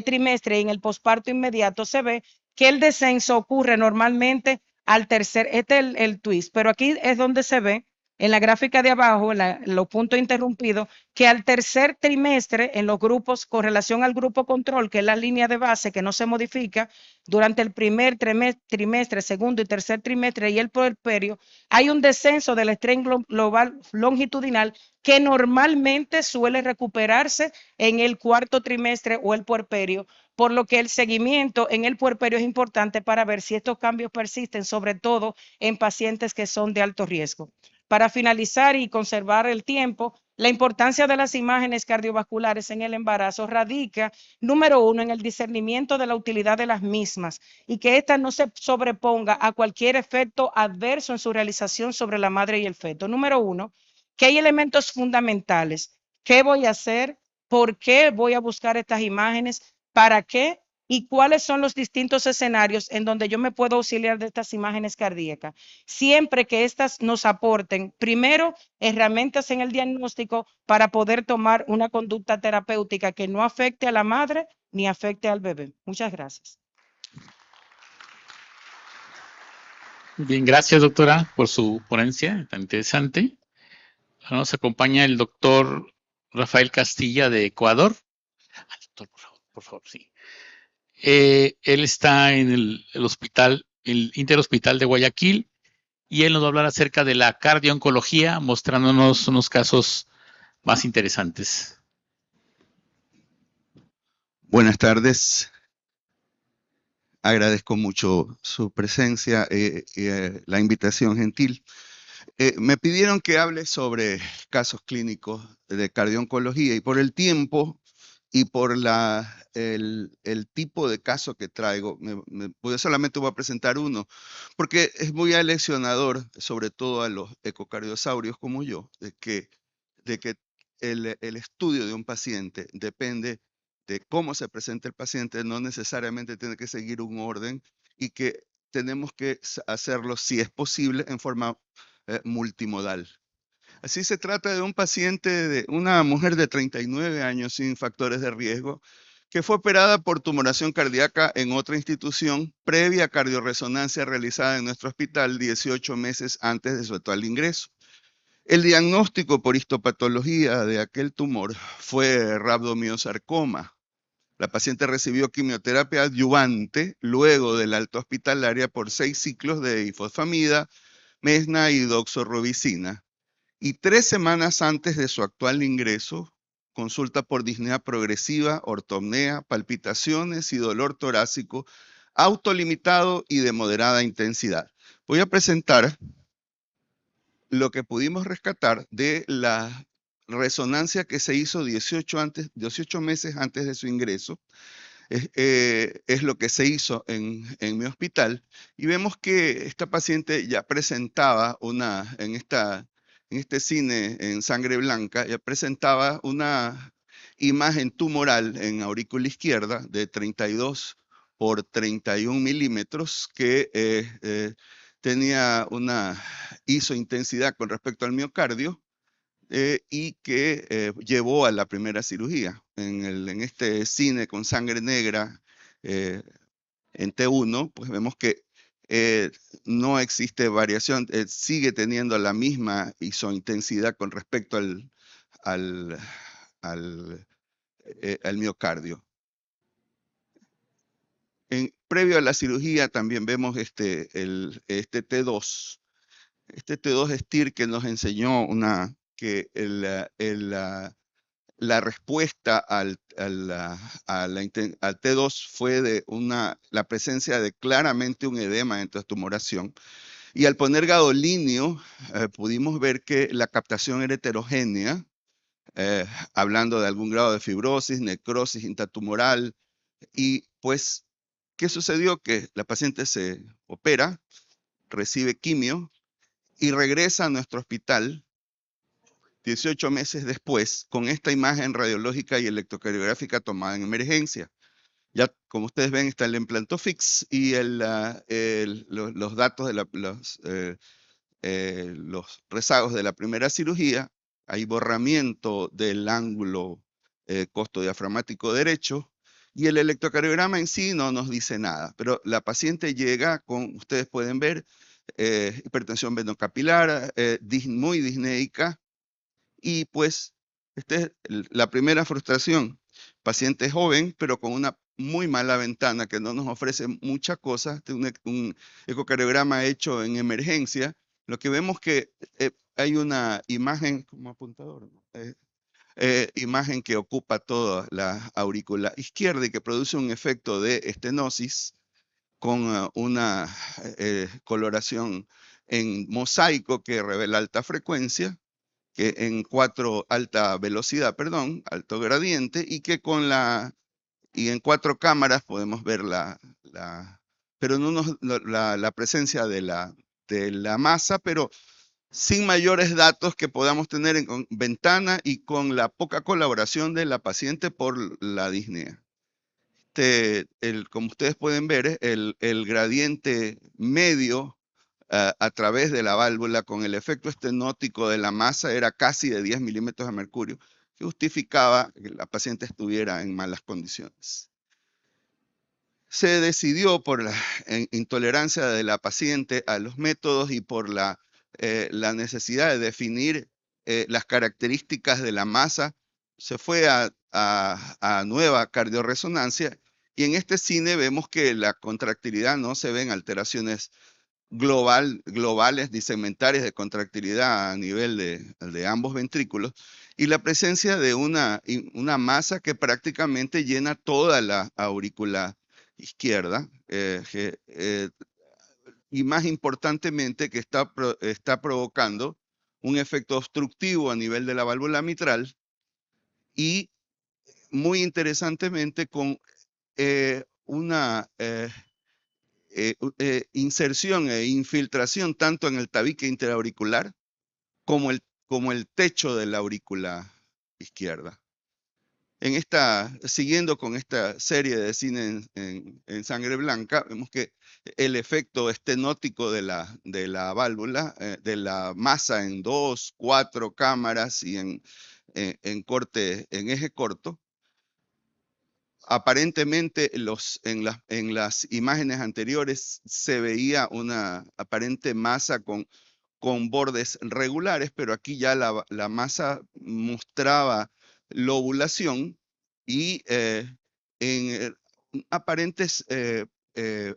trimestres y en el posparto inmediato, se ve que el descenso ocurre normalmente al tercer, este es el twist, pero aquí es donde se ve en la gráfica de abajo, los puntos interrumpidos, que al tercer trimestre en los grupos con relación al grupo control, que es la línea de base que no se modifica, durante el primer trimestre, segundo y tercer trimestre y el puerperio, hay un descenso del strain global longitudinal que normalmente suele recuperarse en el cuarto trimestre o el puerperio, por lo que el seguimiento en el puerperio es importante para ver si estos cambios persisten, sobre todo en pacientes que son de alto riesgo. Para finalizar y conservar el tiempo, la importancia de las imágenes cardiovasculares en el embarazo radica, número uno, en el discernimiento de la utilidad de las mismas y que ésta no se sobreponga a cualquier efecto adverso en su realización sobre la madre y el feto. Número uno, que hay elementos fundamentales. ¿Qué voy a hacer? ¿Por qué voy a buscar estas imágenes? ¿Para qué? ¿Y cuáles son los distintos escenarios en donde yo me puedo auxiliar de estas imágenes cardíacas? Siempre que estas nos aporten, primero, herramientas en el diagnóstico para poder tomar una conducta terapéutica que no afecte a la madre ni afecte al bebé. Muchas gracias. Bien, gracias, doctora, por su ponencia tan interesante. Ahora nos acompaña el doctor Rafael Castilla de Ecuador. Doctor, por favor, sí. Él está en el hospital, el Interhospital de Guayaquil, y él nos va a hablar acerca de la cardio-oncología, mostrándonos unos casos más interesantes. Buenas tardes. Agradezco mucho su presencia y la invitación gentil. Me pidieron que hable sobre casos clínicos de cardio-oncología y por el tiempo y por el tipo de caso que traigo, pues solamente voy a presentar uno, porque es muy aleccionador, sobre todo a los ecocardiosaurios como yo, de que el estudio de un paciente depende de cómo se presenta el paciente, no necesariamente tiene que seguir un orden y que tenemos que hacerlo, si es posible, en forma multimodal. Así se trata de un paciente, de una mujer de 39 años sin factores de riesgo, que fue operada por tumoración cardíaca en otra institución previa cardiorresonancia realizada en nuestro hospital 18 meses antes de su actual ingreso. El diagnóstico por histopatología de aquel tumor fue rhabdomiosarcoma. La paciente recibió quimioterapia adyuvante luego del alta hospitalaria por 6 ciclos de ifosfamida, mesna y doxorubicina. Y 3 semanas antes de su actual ingreso, consulta por disnea progresiva, ortopnea, palpitaciones y dolor torácico autolimitado y de moderada intensidad. Voy a presentar lo que pudimos rescatar de la resonancia que se hizo 18 meses antes de su ingreso. Es lo que se hizo en mi hospital. Y vemos que esta paciente ya presentaba en este cine en sangre blanca, ya presentaba una imagen tumoral en aurícula izquierda de 32 por 31 milímetros que tenía una isointensidad con respecto al miocardio y que llevó a la primera cirugía. En este cine con sangre negra en T1, pues vemos que no existe variación, sigue teniendo la misma isointensidad con respecto al, al miocardio. Previo a la cirugía también vemos este T2. Este T2 es TIR que nos enseñó que la respuesta al T2 fue de la presencia de claramente un edema en tumoración. Y al poner gadolínio, pudimos ver que la captación era heterogénea, hablando de algún grado de fibrosis, necrosis intratumoral. Y pues, ¿qué sucedió? Que la paciente se opera, recibe quimio y regresa a nuestro hospital 18 meses después con esta imagen radiológica y electrocardiográfica tomada en emergencia. Ya, como ustedes ven, está el implantofix y los datos de los rezagos de la primera cirugía. Hay borramiento del ángulo costodiafragmático derecho y el electrocardiograma en sí no nos dice nada, pero la paciente llega con, ustedes pueden ver, hipertensión venocapilar, muy disneica, y pues esta es la primera frustración. Paciente joven, pero con una muy mala ventana que no nos ofrece muchas cosas. Un ecocardiograma hecho en emergencia. Lo que vemos que hay una imagen, como apuntador, ¿no? Imagen que ocupa toda la aurícula izquierda y que produce un efecto de estenosis con una coloración en mosaico que revela alta frecuencia, que en alta velocidad, perdón, alto gradiente, y que y en 4 cámaras podemos ver pero no la presencia de la masa, pero sin mayores datos que podamos tener en ventana y con la poca colaboración de la paciente por la disnea. Como ustedes pueden ver, el gradiente medio a través de la válvula con el efecto estenótico de la masa era casi de 10 milímetros de mercurio, que justificaba que la paciente estuviera en malas condiciones. Se decidió por la intolerancia de la paciente a los métodos y por la necesidad de definir las características de la masa, se fue a nueva cardioresonancia y en este cine vemos que la contractilidad no se ven alteraciones globales, disegmentarias de contractilidad a nivel de ambos ventrículos, y la presencia de una masa que prácticamente llena toda la aurícula izquierda, y más importantemente que está provocando un efecto obstructivo a nivel de la válvula mitral y muy interesantemente con una inserción e infiltración tanto en el tabique interauricular como el techo de la aurícula izquierda. Siguiendo con esta serie de cine en sangre blanca, vemos que el efecto estenótico de la válvula, de la masa en 2, 4 cámaras y en eje corto, aparentemente en las imágenes anteriores se veía una aparente masa con bordes regulares, pero aquí ya la masa mostraba lobulación y en aparentes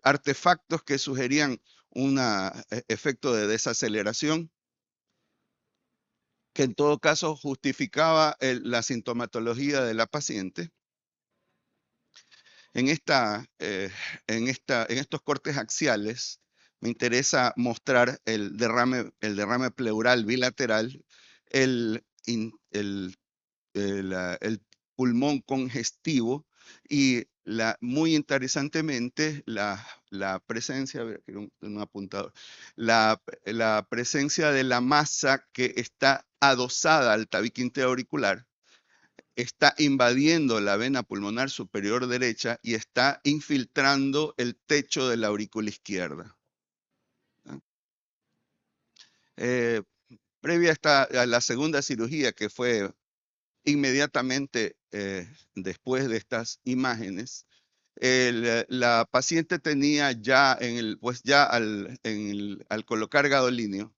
artefactos que sugerían un efecto de desaceleración, que en todo caso justificaba la sintomatología de la paciente. En estos cortes axiales me interesa mostrar el derrame pleural bilateral, el pulmón congestivo y muy interesantemente la presencia, a ver, quiero un apuntador, la presencia de la masa que está adosada al tabique interauricular está invadiendo la vena pulmonar superior derecha y está infiltrando el techo de la aurícula izquierda. Previa a la segunda cirugía, que fue inmediatamente después de estas imágenes, la paciente tenía ya, al colocar gadolinio,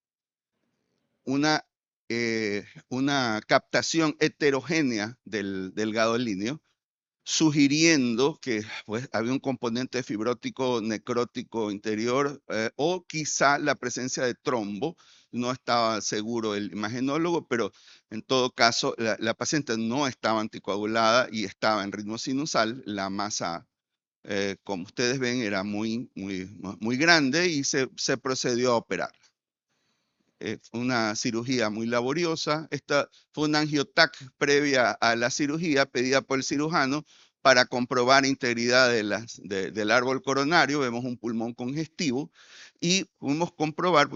una captación heterogénea del gadolinio, sugiriendo que pues, había un componente fibrótico necrótico interior o quizá la presencia de trombo. No estaba seguro el imagenólogo, pero en todo caso la paciente no estaba anticoagulada y estaba en ritmo sinusal. La masa, como ustedes ven, era muy grande y se procedió a operar. Una cirugía muy laboriosa. Esta fue una angiotac previa a la cirugía pedida por el cirujano para comprobar integridad del árbol coronario. Vemos un pulmón congestivo y pudimos comprobar,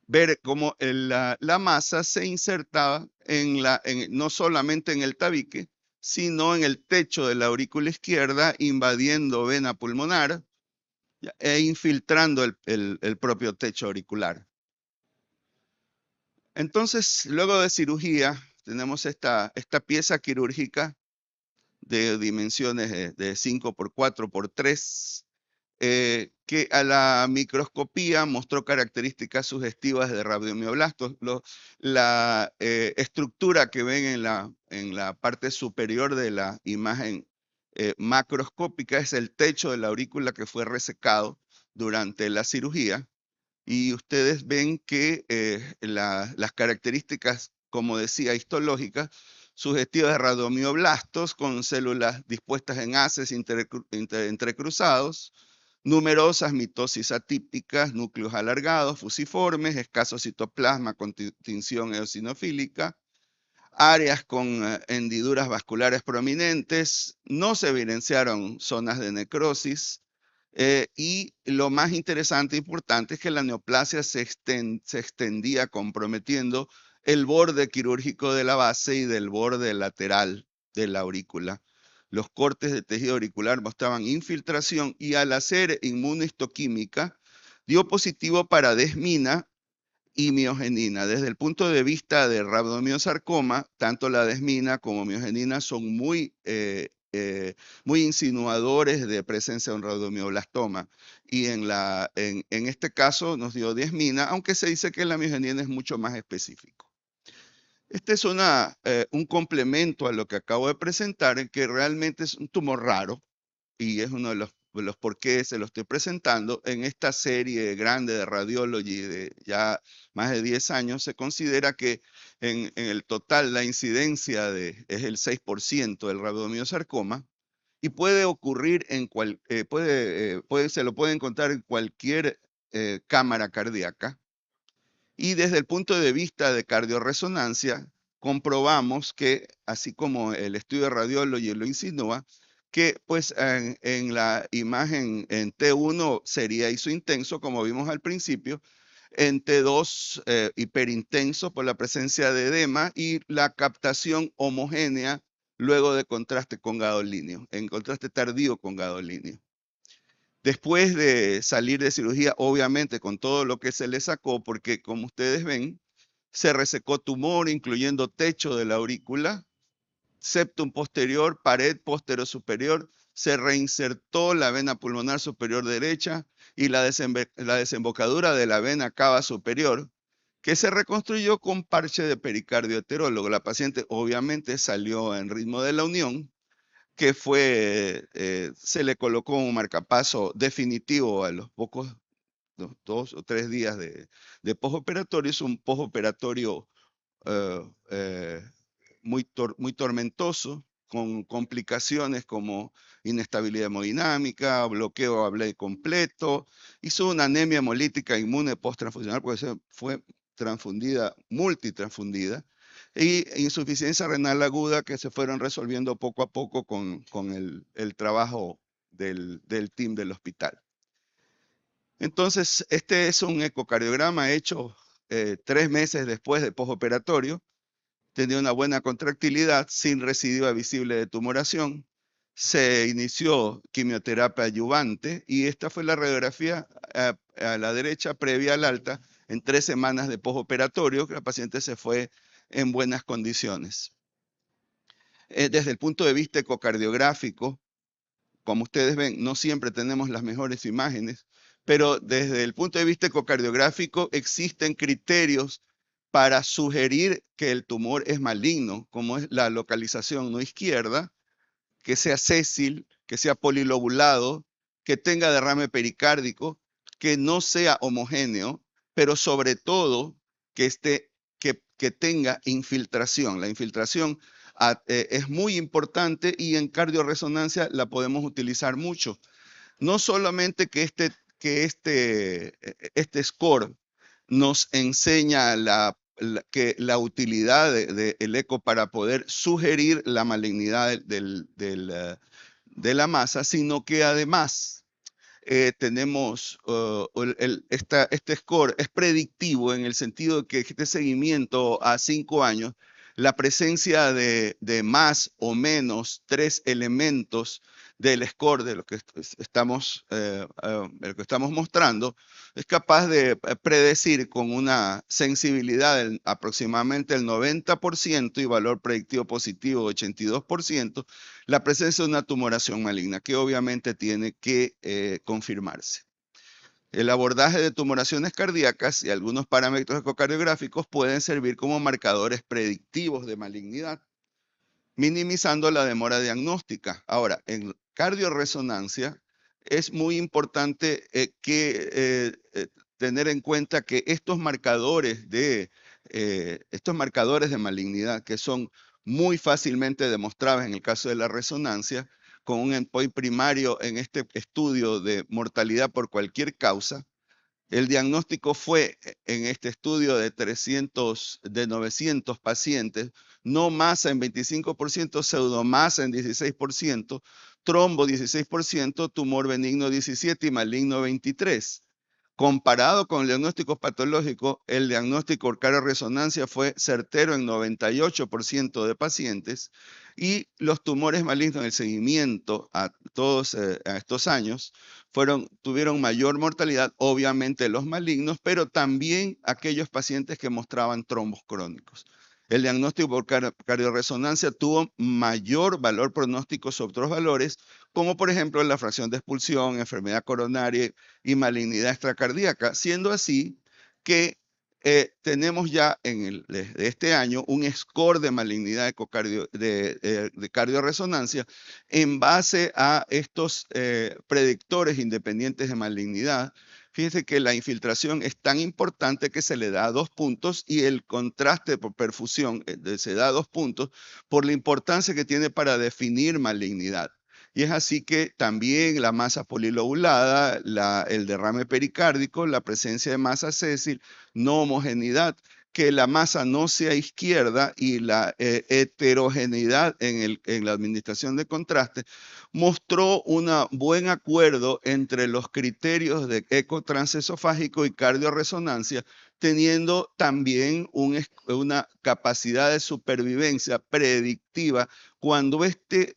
ver cómo la masa se insertaba no solamente en el tabique, sino en el techo de la aurícula izquierda, invadiendo vena pulmonar e infiltrando el propio techo auricular. Entonces, luego de cirugía, tenemos esta pieza quirúrgica de dimensiones de 5 por 4 por 3, que a la microscopía mostró características sugestivas de radiomioblastos. La estructura que ven en la parte superior de la imagen macroscópica es el techo de la aurícula que fue resecado durante la cirugía. Y ustedes ven que las características, como decía, histológicas, sugestivas de radiomioblastos con células dispuestas en haces entrecruzados, numerosas mitosis atípicas, núcleos alargados, fusiformes, escaso citoplasma con tinción eosinofílica, áreas con hendiduras vasculares prominentes, no se evidenciaron zonas de necrosis, y lo más interesante e importante es que la neoplasia se extendía comprometiendo el borde quirúrgico de la base y del borde lateral de la aurícula. Los cortes de tejido auricular mostraban infiltración y al hacer inmunohistoquímica dio positivo para desmina y miogenina. Desde el punto de vista del rabdomiosarcoma, tanto la desmina como miogenina son muy insinuadores de presencia de un rabdomioblastoma. Y en este caso nos dio desmina, aunque se dice que la miogenina es mucho más específico. Este es un complemento a lo que acabo de presentar, en que realmente es un tumor raro, y es uno de los por qué se lo estoy presentando. En esta serie grande de Radiology de ya más de 10 años, se considera que en el total la incidencia es el 6% del rabdomiosarcoma, y puede ocurrir se lo puede encontrar en cualquier cámara cardíaca. Y desde el punto de vista de cardioresonancia, comprobamos que, así como el estudio de Radiology lo insinúa, que pues en la imagen en T1 sería isointenso, como vimos al principio, en T2 hiperintenso por la presencia de edema y la captación homogénea luego de contraste con gadolinio, en contraste tardío con gadolinio. Después de salir de cirugía, obviamente con todo lo que se le sacó, porque como ustedes ven, se resecó tumor, incluyendo techo de la aurícula, septum posterior, pared posterior-superior, se reinsertó la vena pulmonar superior derecha y la desembocadura de la vena cava superior, que se reconstruyó con parche de pericardio heterólogo. La paciente obviamente salió en ritmo de la unión, que se le colocó un marcapaso definitivo a los pocos 2 o 3 días de postoperatorio. Es un postoperatorio muy tormentoso, con complicaciones como inestabilidad hemodinámica, bloqueo Abley completo. Hizo una anemia hemolítica inmune posttransfusional porque fue multitransfundida, y insuficiencia renal aguda que se fueron resolviendo poco a poco con el trabajo del team del hospital. Entonces, este es un ecocardiograma hecho 3 meses después de postoperatorio. Tenía una buena contractilidad sin residuo visible de tumoración. Se inició quimioterapia adyuvante y esta fue la radiografía a la derecha previa al alta en 3 semanas de postoperatorio, que la paciente se fue en buenas condiciones. Desde el punto de vista ecocardiográfico, como ustedes ven, no siempre tenemos las mejores imágenes, pero desde el punto de vista ecocardiográfico existen criterios para sugerir que el tumor es maligno, como es la localización no izquierda, que sea sésil, que sea polilobulado, que tenga derrame pericárdico, que no sea homogéneo, pero sobre todo que tenga infiltración. La infiltración es muy importante y en cardioresonancia la podemos utilizar mucho. No solamente que este score nos enseña la utilidad del eco para poder sugerir la malignidad de la masa, sino que además tenemos este score es predictivo en el sentido de que este seguimiento a 5 años, la presencia de más o menos 3 elementos del score de lo que estamos mostrando, es capaz de predecir con una sensibilidad de aproximadamente el 90% y valor predictivo positivo 82%, la presencia de una tumoración maligna, que obviamente tiene que confirmarse. El abordaje de tumoraciones cardíacas y algunos parámetros ecocardiográficos pueden servir como marcadores predictivos de malignidad, minimizando la demora diagnóstica. Ahora, en cardioresonancia es muy importante tener en cuenta que estos marcadores de malignidad, que son muy fácilmente demostrables en el caso de la resonancia, con un endpoint primario en este estudio de mortalidad por cualquier causa. El diagnóstico fue en este estudio de 900 pacientes, no masa en 25%, pseudomasa en 16%, trombo 16%, tumor benigno 17% y maligno 23%. Comparado con el diagnóstico patológico, el diagnóstico por cardioresonancia fue certero en 98% de pacientes y los tumores malignos en el seguimiento a todos a estos años tuvieron mayor mortalidad, obviamente los malignos, pero también aquellos pacientes que mostraban trombos crónicos. El diagnóstico por cardioresonancia tuvo mayor valor pronóstico sobre otros valores, como por ejemplo la fracción de expulsión, enfermedad coronaria y malignidad extracardíaca, siendo así que tenemos ya de este año un score de malignidad de cardioresonancia en base a estos predictores independientes de malignidad. Fíjense que la infiltración es tan importante que se le da 2 puntos y el contraste por perfusión se da 2 puntos por la importancia que tiene para definir malignidad. Y es así que también la masa polilobulada, el derrame pericárdico, la presencia de masa sésil, no homogeneidad, que la masa no sea izquierda y la heterogeneidad en la administración de contraste, mostró un buen acuerdo entre los criterios de eco transesofágico y cardioresonancia, teniendo también una capacidad de supervivencia predictiva cuando este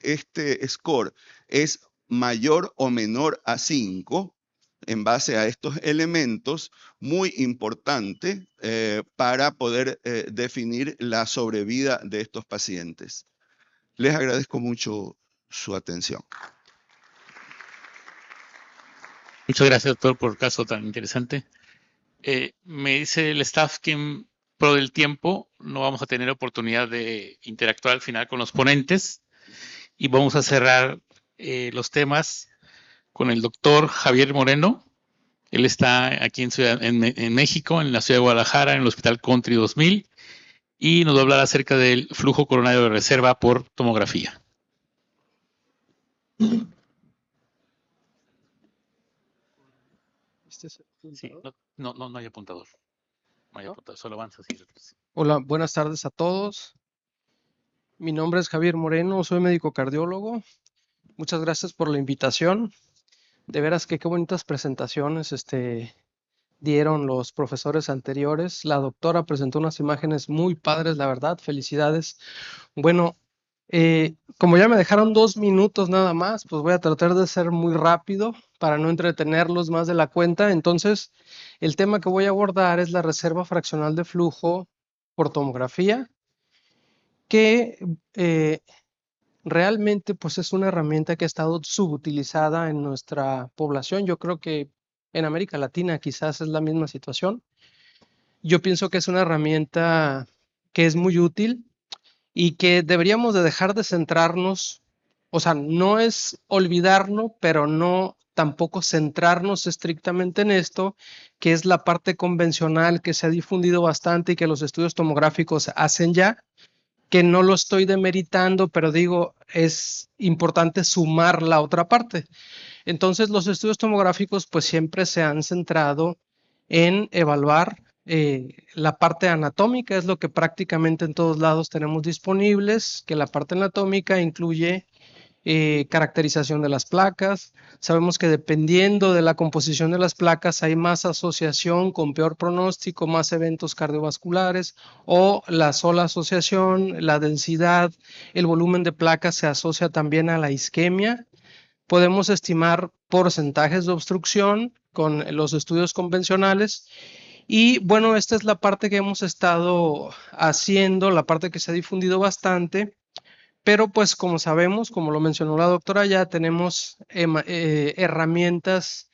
score es mayor o menor a 5, en base a estos elementos, muy importante para poder definir la sobrevida de estos pacientes. Les agradezco mucho su atención. Muchas gracias, doctor, por el caso tan interesante. Me dice el staff que pro del tiempo no vamos a tener oportunidad de interactuar al final con los ponentes y vamos a cerrar los temas con el doctor Javier Moreno. Él está aquí en México, en la ciudad de Guadalajara, en el Hospital Country 2000, y nos va a hablar acerca del flujo coronario de reserva por tomografía. Sí, no hay apuntador. No hay apuntador, solo avanza así. Hola, buenas tardes a todos. Mi nombre es Javier Moreno, soy médico cardiólogo. Muchas gracias por la invitación. De veras que qué bonitas presentaciones dieron los profesores anteriores. La doctora presentó unas imágenes muy padres, la verdad, felicidades. Bueno, como ya me dejaron 2 minutos nada más, pues voy a tratar de ser muy rápido para no entretenerlos más de la cuenta. Entonces, el tema que voy a abordar es la reserva fraccional de flujo por tomografía, que realmente pues es una herramienta que ha estado subutilizada en nuestra población. Yo creo que en América Latina quizás es la misma situación. Yo pienso que es una herramienta que es muy útil y que deberíamos de dejar de centrarnos, o sea, no es olvidarlo, pero no tampoco centrarnos estrictamente en esto, que es la parte convencional que se ha difundido bastante y que los estudios tomográficos hacen ya, que no lo estoy demeritando, pero digo, es importante sumar la otra parte. Entonces, los estudios tomográficos pues siempre se han centrado en evaluar la parte anatómica, es lo que prácticamente en todos lados tenemos disponibles, que la parte anatómica incluye caracterización de las placas. Sabemos que dependiendo de la composición de las placas hay más asociación con peor pronóstico, más eventos cardiovasculares o la sola asociación, la densidad, el volumen de placas se asocia también a la isquemia. Podemos estimar porcentajes de obstrucción con los estudios convencionales. Y bueno, esta es la parte que hemos estado haciendo, la parte que se ha difundido bastante. Pero pues como sabemos, como lo mencionó la doctora, ya tenemos herramientas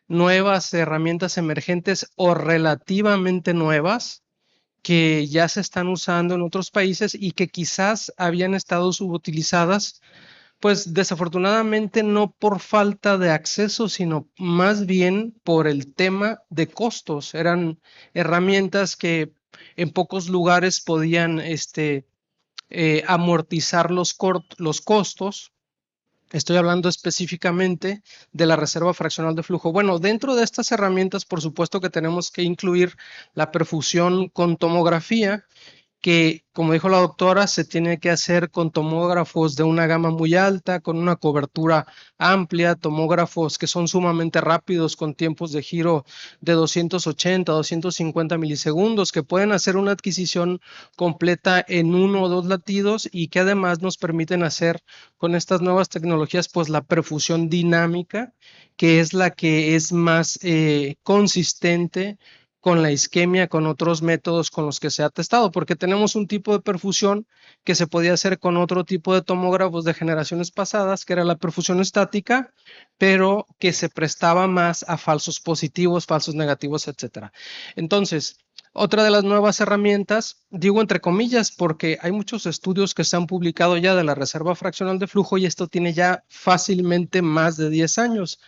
nuevas, herramientas emergentes o relativamente nuevas que ya se están usando en otros países y que quizás habían estado subutilizadas, pues desafortunadamente no por falta de acceso, sino más bien por el tema de costos. Eran herramientas que en pocos lugares podían amortizar los costos. Estoy hablando específicamente de la reserva fraccional de flujo. Bueno, dentro de estas herramientas, por supuesto que tenemos que incluir la perfusión con tomografía, que, como dijo la doctora, se tiene que hacer con tomógrafos de una gama muy alta, con una cobertura amplia, tomógrafos que son sumamente rápidos, con tiempos de giro de 280, 250 milisegundos, que pueden hacer una adquisición completa en 1 o 2 latidos y que además nos permiten hacer con estas nuevas tecnologías, pues la perfusión dinámica, que es la que es más consistente con la isquemia, con otros métodos con los que se ha testado, porque tenemos un tipo de perfusión que se podía hacer con otro tipo de tomógrafos de generaciones pasadas, que era la perfusión estática, pero que se prestaba más a falsos positivos, falsos negativos, etcétera. Entonces, otra de las nuevas herramientas, digo entre comillas, porque hay muchos estudios que se han publicado ya de la reserva fraccional de flujo y esto tiene ya fácilmente más de 10 años.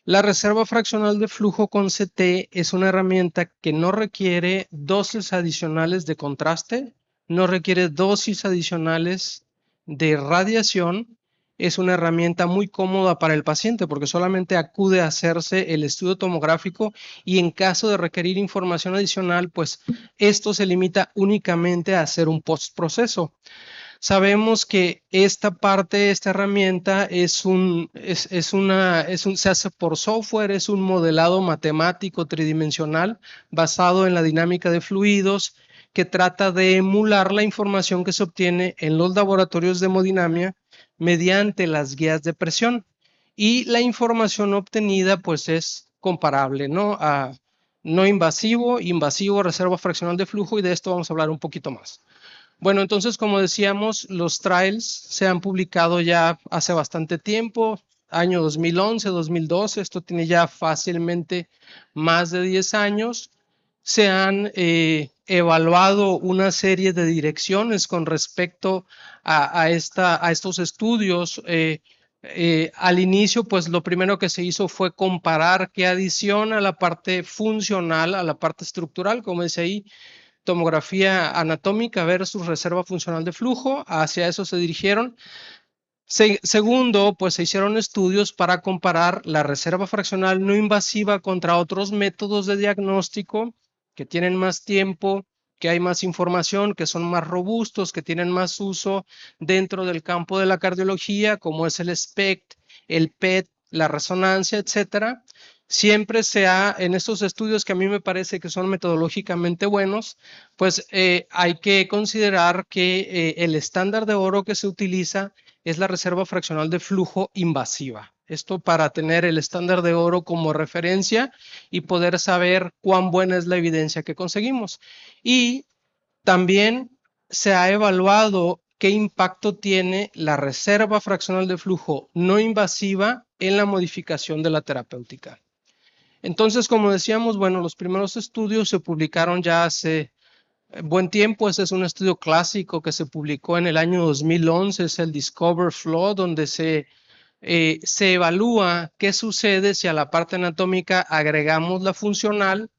La reserva fraccional de flujo con CT es una herramienta que no requiere dosis adicionales de contraste, no requiere dosis adicionales de radiación. Es una herramienta muy cómoda para el paciente porque solamente acude a hacerse el estudio tomográfico y en caso de requerir información adicional, pues esto se limita únicamente a hacer un postproceso. Sabemos que esta parte, esta herramienta se hace por software, es un modelado matemático tridimensional basado en la dinámica de fluidos que trata de emular la información que se obtiene en los laboratorios de hemodinamia mediante las guías de presión. Y la información obtenida pues es comparable, ¿no? A no invasivo, invasivo, reserva fraccional de flujo y de esto vamos a hablar un poquito más. Bueno, entonces, como decíamos, los trials se han publicado ya hace bastante tiempo, año 2011, 2012, esto tiene ya fácilmente más de 10 años. Se han evaluado una serie de direcciones con respecto a estos estudios. Al inicio, pues lo primero que se hizo fue comparar qué adición a la parte funcional, a la parte estructural, como dice ahí, tomografía anatómica versus reserva funcional de flujo, hacia eso se dirigieron. Segundo, pues se hicieron estudios para comparar la reserva fraccional no invasiva contra otros métodos de diagnóstico que tienen más tiempo, que hay más información, que son más robustos, que tienen más uso dentro del campo de la cardiología, como es el SPECT, el PET, la resonancia, etcétera. siempre en estos estudios que a mí me parece que son metodológicamente buenos, pues hay que considerar que el estándar de oro que se utiliza es la reserva fraccional de flujo invasiva. Esto para tener el estándar de oro como referencia y poder saber cuán buena es la evidencia que conseguimos. Y también se ha evaluado qué impacto tiene la reserva fraccional de flujo no invasiva en la modificación de la terapéutica. Entonces, como decíamos, bueno, los primeros estudios se publicaron ya hace buen tiempo. Ese es un estudio clásico que se publicó en el año 2011, es el Discover Flow, donde se evalúa qué sucede si a la parte anatómica agregamos la funcional.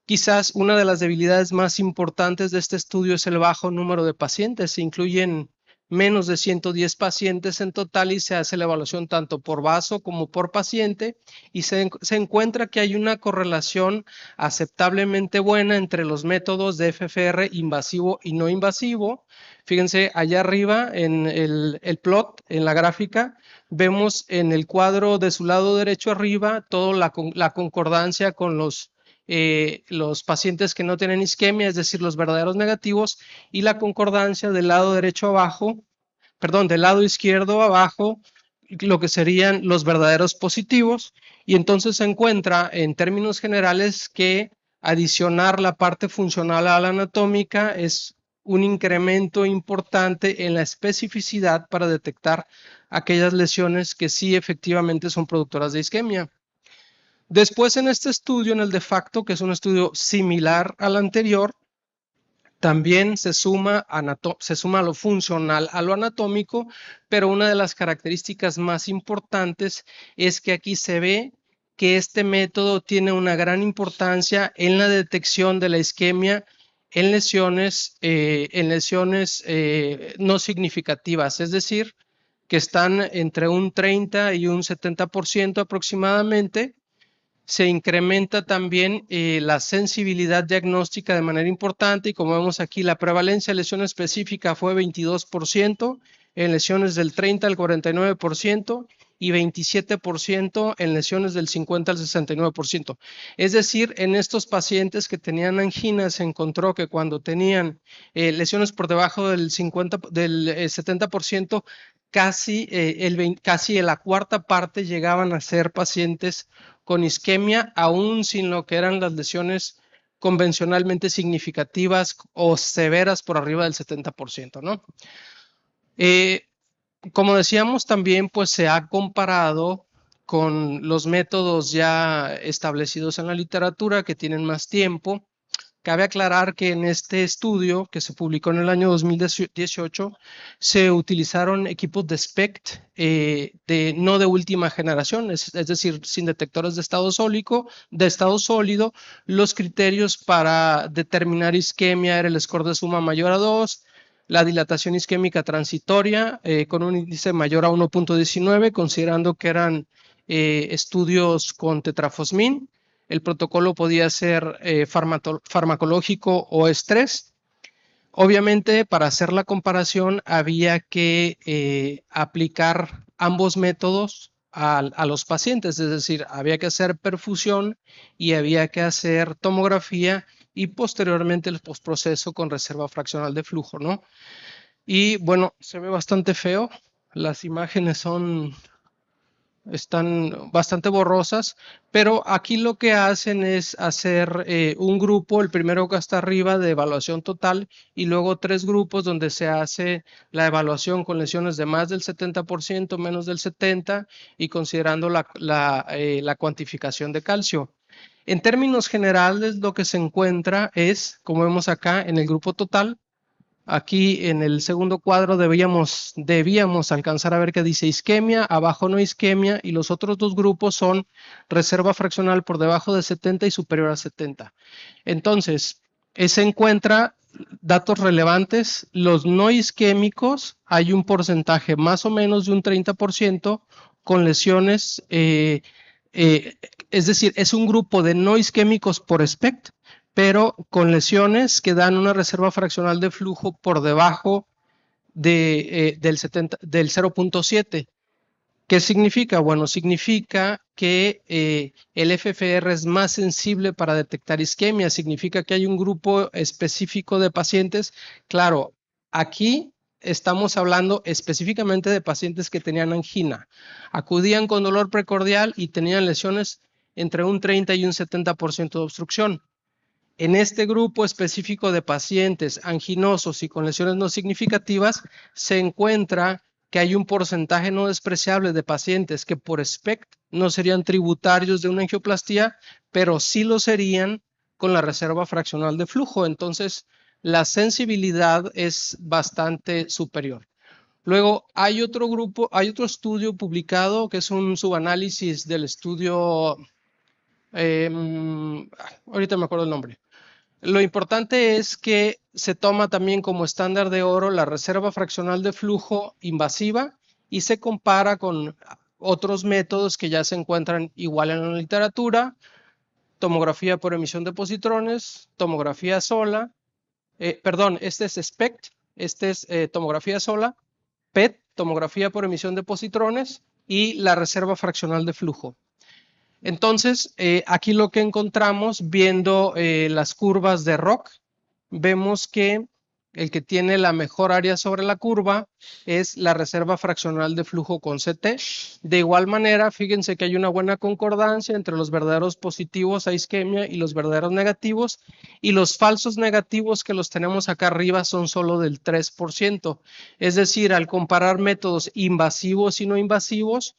Quizás una de las debilidades más importantes de este estudio es el bajo número de pacientes. Se incluyen menos de 110 pacientes en total y se hace la evaluación tanto por vaso como por paciente y se encuentra que hay una correlación aceptablemente buena entre los métodos de FFR invasivo y no invasivo. Fíjense allá arriba en el plot, en la gráfica, vemos en el cuadro de su lado derecho arriba toda la concordancia con los pacientes que no tienen isquemia, es decir, los verdaderos negativos, y la concordancia del lado derecho abajo, perdón, del lado izquierdo abajo, lo que serían los verdaderos positivos, y entonces se encuentra en términos generales que adicionar la parte funcional a la anatómica es un incremento importante en la especificidad para detectar aquellas lesiones que sí efectivamente son productoras de isquemia. Después en este estudio, en el de facto, que es un estudio similar al anterior, también se suma lo funcional a lo anatómico, pero una de las características más importantes es que aquí se ve que este método tiene una gran importancia en la detección de la isquemia en lesiones no significativas, es decir, que están entre un 30 y un 70% aproximadamente. Se incrementa también la sensibilidad diagnóstica de manera importante y como vemos aquí la prevalencia de lesión específica fue 22%, en lesiones del 30 al 49% y 27% en lesiones del 50 al 69%. Es decir, en estos pacientes que tenían angina se encontró que cuando tenían lesiones por debajo del 70%, casi la cuarta parte llegaban a ser pacientes con isquemia, aún sin lo que eran las lesiones convencionalmente significativas o severas por arriba del 70%, ¿no? Como decíamos también, pues se ha comparado con los métodos ya establecidos en la literatura que tienen más tiempo. Cabe aclarar que en este estudio que se publicó en el año 2018 se utilizaron equipos de SPECT no de última generación, es decir, sin detectores de estado sólido. Los criterios para determinar isquemia era el score de suma mayor a 2, la dilatación isquémica transitoria con un índice mayor a 1.19, considerando que eran estudios con tetrafosmin. El protocolo podía ser farmacológico o estrés. Obviamente, para hacer la comparación, había que aplicar ambos métodos a los pacientes, es decir, había que hacer perfusión y había que hacer tomografía y posteriormente el postproceso con reserva fraccional de flujo, ¿no? Y bueno, se ve bastante feo. Las imágenes están bastante borrosas, pero aquí lo que hacen es hacer un grupo, el primero que está arriba de evaluación total y luego 3 grupos donde se hace la evaluación con lesiones de más del 70%, menos del 70% y considerando la cuantificación de calcio. En términos generales, lo que se encuentra es, como vemos acá, en el grupo total. Aquí en el segundo cuadro debíamos alcanzar a ver que dice isquemia, abajo no isquemia y los otros 2 grupos son reserva fraccional por debajo de 70 y superior a 70. Entonces, se encuentra datos relevantes. Los no isquémicos hay un porcentaje más o menos de un 30% con lesiones, es decir, es un grupo de no isquémicos por SPECT, pero con lesiones que dan una reserva fraccional de flujo por debajo del 0.7. ¿Qué significa? Bueno, significa que el FFR es más sensible para detectar isquemia, significa que hay un grupo específico de pacientes. Claro, aquí estamos hablando específicamente de pacientes que tenían angina, acudían con dolor precordial y tenían lesiones entre un 30 y un 70% de obstrucción. En este grupo específico de pacientes anginosos y con lesiones no significativas, se encuentra que hay un porcentaje no despreciable de pacientes que por SPECT no serían tributarios de una angioplastía, pero sí lo serían con la reserva fraccional de flujo. Entonces, la sensibilidad es bastante superior. Luego, hay otro grupo, hay otro estudio publicado que es un subanálisis del estudio, ahorita me acuerdo el nombre. Lo importante es que se toma también como estándar de oro la reserva fraccional de flujo invasiva y se compara con otros métodos que ya se encuentran igual en la literatura: tomografía por emisión de positrones, tomografía sola, este es SPECT, este es tomografía sola, PET, tomografía por emisión de positrones, y la reserva fraccional de flujo. Entonces, aquí lo que encontramos viendo las curvas de ROC, vemos que el que tiene la mejor área sobre la curva es la reserva fraccional de flujo con CT. De igual manera, fíjense que hay una buena concordancia entre los verdaderos positivos a isquemia y los verdaderos negativos, y los falsos negativos que los tenemos acá arriba son solo del 3%. Es decir, al comparar métodos invasivos y no invasivos,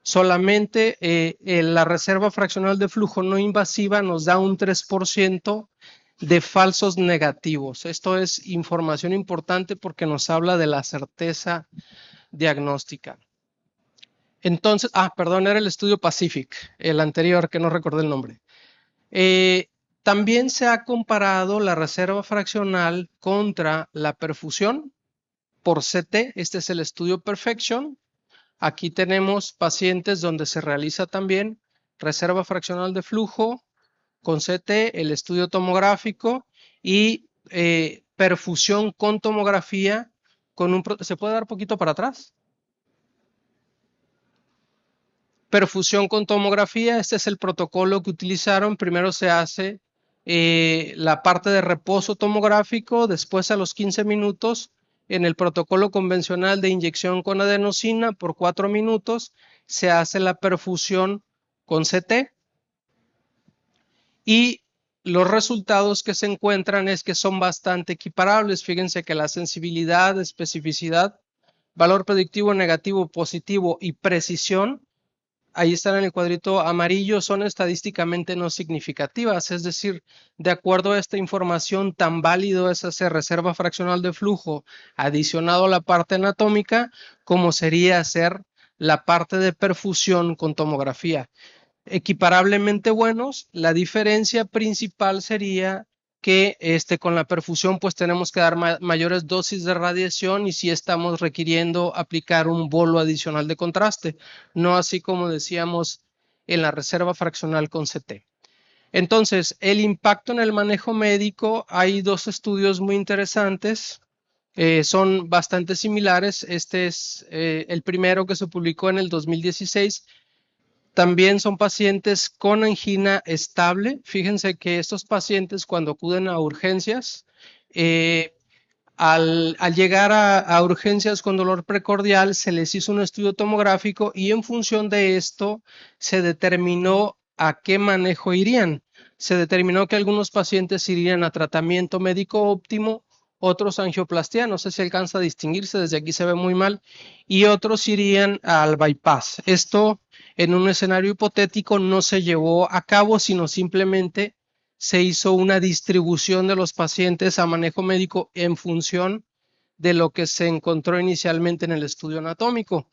solamente la reserva fraccional de flujo no invasiva nos da un 3% de falsos negativos. Esto es información importante porque nos habla de la certeza diagnóstica. Entonces, perdón, era el estudio Pacific, el anterior, que no recordé el nombre. También se ha comparado la reserva fraccional contra la perfusión por CT. Este es el estudio Perfection. Aquí tenemos pacientes donde se realiza también reserva fraccional de flujo con CT, el estudio tomográfico y perfusión con tomografía. ¿Se puede dar un poquito para atrás? Perfusión con tomografía, este es el protocolo que utilizaron. Primero se hace la parte de reposo tomográfico, después a los 15 minutos en el protocolo convencional de inyección con adenosina por 4 minutos se hace la perfusión con CT, y los resultados que se encuentran es que son bastante equiparables. Fíjense que la sensibilidad, especificidad, valor predictivo negativo, positivo y precisión, ahí están en el cuadrito amarillo, son estadísticamente no significativas. Es decir, de acuerdo a esta información, tan válido es hacer reserva fraccional de flujo adicionado a la parte anatómica como sería hacer la parte de perfusión con tomografía. Equiparablemente buenos. La diferencia principal sería que con la perfusión pues tenemos que dar mayores dosis de radiación y sí estamos requiriendo aplicar un bolo adicional de contraste, no así como decíamos en la reserva fraccional con CT. Entonces, el impacto en el manejo médico, hay dos estudios muy interesantes, son bastante similares. Este es el primero que se publicó en el 2016. También son pacientes con angina estable. Fíjense que estos pacientes, cuando acuden a urgencias, al llegar a urgencias con dolor precordial, se les hizo un estudio tomográfico y en función de esto se determinó a qué manejo irían. Se determinó que algunos pacientes irían a tratamiento médico óptimo, otros a angioplastia, no sé si alcanza a distinguirse, desde aquí se ve muy mal, y otros irían al bypass. Esto en un escenario hipotético no se llevó a cabo, sino simplemente se hizo una distribución de los pacientes a manejo médico en función de lo que se encontró inicialmente en el estudio anatómico.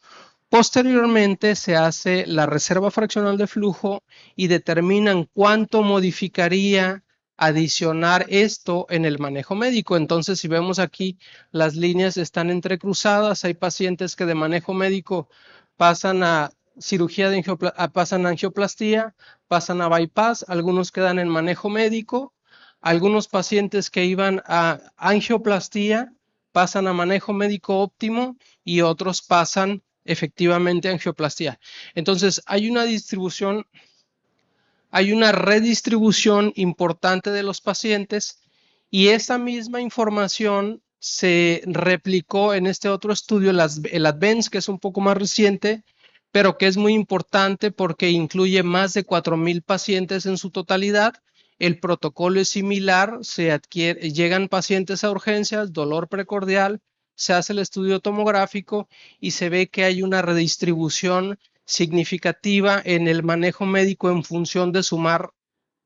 Posteriormente se hace la reserva fraccional de flujo y determinan cuánto modificaría adicionar esto en el manejo médico. Entonces, si vemos aquí, las líneas están entrecruzadas. Hay pacientes que de manejo médico pasan a cirugía de pasan a angioplastía, pasan a bypass, algunos quedan en manejo médico, algunos pacientes que iban a angioplastía pasan a manejo médico óptimo y otros pasan efectivamente angioplastía. Entonces, hay una redistribución importante de los pacientes y esa misma información se replicó en este otro estudio, el ADVANCE, que es un poco más reciente, pero que es muy importante porque incluye más de 4,000 pacientes en su totalidad. El protocolo es similar, llegan pacientes a urgencias, dolor precordial, se hace el estudio tomográfico y se ve que hay una redistribución significativa en el manejo médico en función de sumar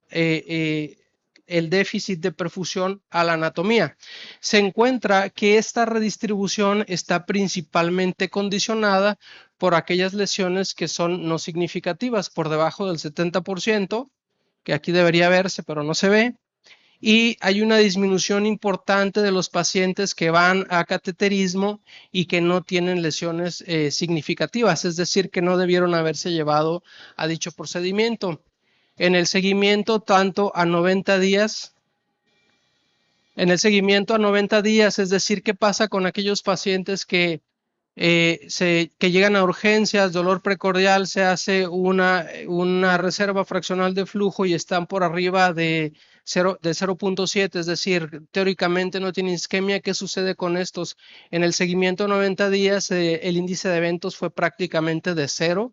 el déficit de perfusión a la anatomía. Se encuentra que esta redistribución está principalmente condicionada por aquellas lesiones que son no significativas, por debajo del 70%, que aquí debería verse, pero no se ve. Y hay una disminución importante de los pacientes que van a cateterismo y que no tienen lesiones significativas, es decir, que no debieron haberse llevado a dicho procedimiento. En el seguimiento tanto a 90 días, es decir, ¿qué pasa con aquellos pacientes que llegan a urgencias, dolor precordial, se hace una reserva fraccional de flujo y están por arriba de 0.7, es decir, teóricamente no tienen isquemia? ¿Qué sucede con estos? En el seguimiento a 90 días, el índice de eventos fue prácticamente de 0.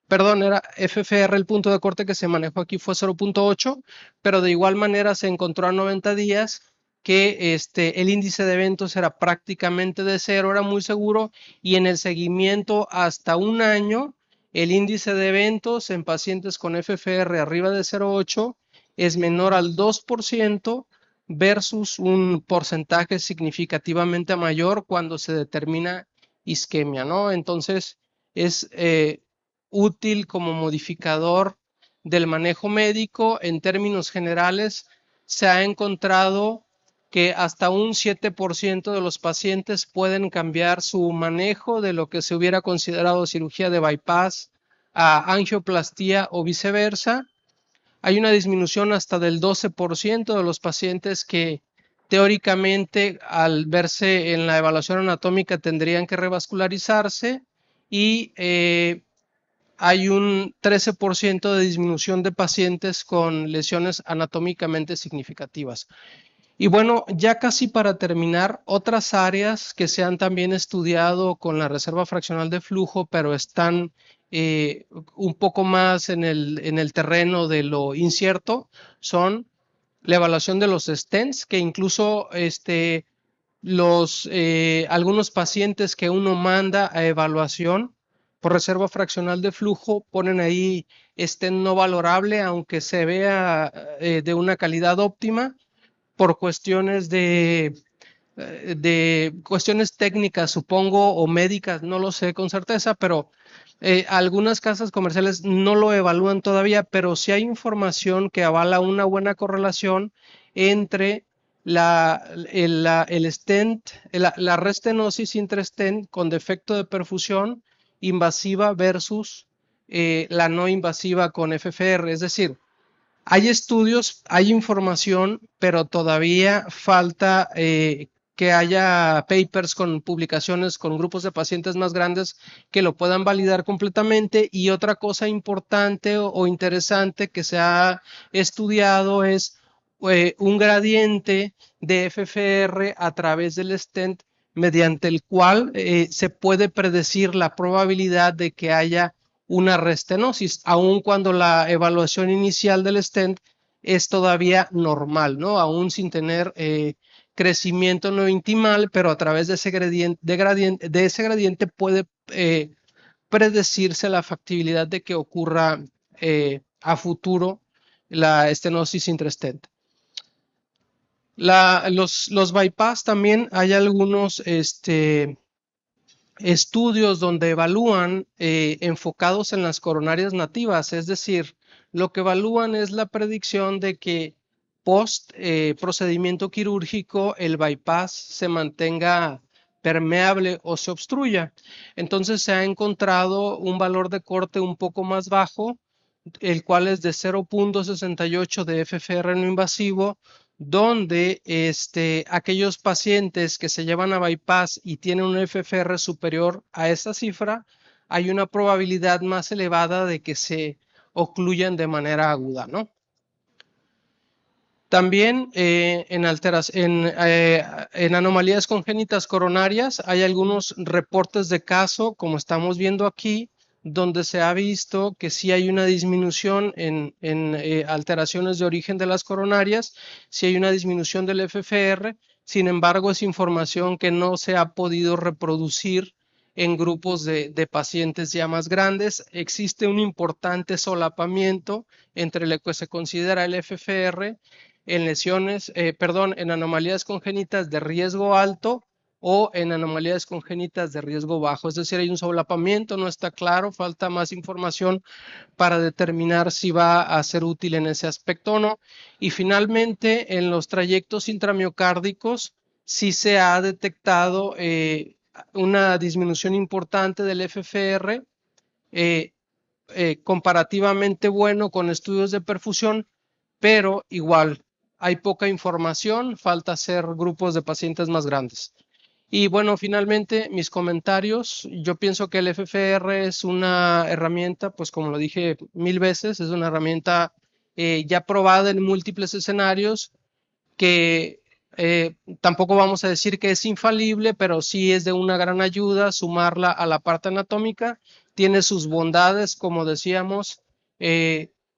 Perdón, era FFR, el punto de corte que se manejó aquí fue 0.8, pero de igual manera se encontró a 90 días que el índice de eventos era prácticamente de 0, era muy seguro, y en el seguimiento hasta un año, el índice de eventos en pacientes con FFR arriba de 0.8 es menor al 2% versus un porcentaje significativamente mayor cuando se determina isquemia, ¿no? Entonces, es útil como modificador del manejo médico. En términos generales, se ha encontrado que hasta un 7% de los pacientes pueden cambiar su manejo de lo que se hubiera considerado cirugía de bypass a angioplastía o viceversa. Hay una disminución hasta del 12% de los pacientes que teóricamente al verse en la evaluación anatómica tendrían que revascularizarse, y hay un 13% de disminución de pacientes con lesiones anatómicamente significativas. Y bueno, ya casi para terminar, otras áreas que se han también estudiado con la reserva fraccional de flujo, pero están un poco más en el terreno de lo incierto, son la evaluación de los stents, que incluso algunos pacientes que uno manda a evaluación por reserva fraccional de flujo ponen ahí stent no valorable, aunque se vea de una calidad óptima, por cuestiones de cuestiones técnicas, supongo, o médicas, no lo sé con certeza, pero algunas casas comerciales no lo evalúan todavía, pero sí hay información que avala una buena correlación entre el stent, la restenosis intrastent con defecto de perfusión invasiva versus la no invasiva con FFR. Es decir, hay estudios, hay información, pero todavía falta que haya papers con publicaciones con grupos de pacientes más grandes que lo puedan validar completamente. Y otra cosa importante o interesante que se ha estudiado es un gradiente de FFR a través del stent, mediante el cual se puede predecir la probabilidad de que haya una restenosis, aun cuando la evaluación inicial del stent es todavía normal, ¿no? Aún sin tener crecimiento no intimal, pero a través de ese gradiente puede predecirse la factibilidad de que ocurra a futuro la estenosis intrastent. Los bypass también hay algunos estudios donde evalúan enfocados en las coronarias nativas, es decir, lo que evalúan es la predicción de que post procedimiento quirúrgico el bypass se mantenga permeable o se obstruya. Entonces se ha encontrado un valor de corte un poco más bajo, el cual es de 0.68 de FFR no invasivo, donde aquellos pacientes que se llevan a bypass y tienen un FFR superior a esa cifra, hay una probabilidad más elevada de que se ocluyan de manera aguda, ¿no? También en anomalías congénitas coronarias hay algunos reportes de caso, como estamos viendo aquí, donde se ha visto que sí hay una disminución en alteraciones de origen de las coronarias, sí hay una disminución del FFR, sin embargo es información que no se ha podido reproducir en grupos de pacientes ya más grandes. Existe un importante solapamiento entre lo que se considera el FFR en en anomalías congénitas de riesgo alto o en anomalías congénitas de riesgo bajo. Es decir, hay un solapamiento, no está claro, falta más información para determinar si va a ser útil en ese aspecto o no. Y finalmente, en los trayectos intramiocárdicos, sí se ha detectado una disminución importante del FFR, comparativamente bueno con estudios de perfusión, pero igual hay poca información, falta hacer grupos de pacientes más grandes. Y bueno, finalmente mis comentarios, yo pienso que el FFR es una herramienta, pues como lo dije 1000 veces, es una herramienta ya probada en múltiples escenarios que tampoco vamos a decir que es infalible, pero sí es de una gran ayuda sumarla a la parte anatómica. Tiene sus bondades, como decíamos,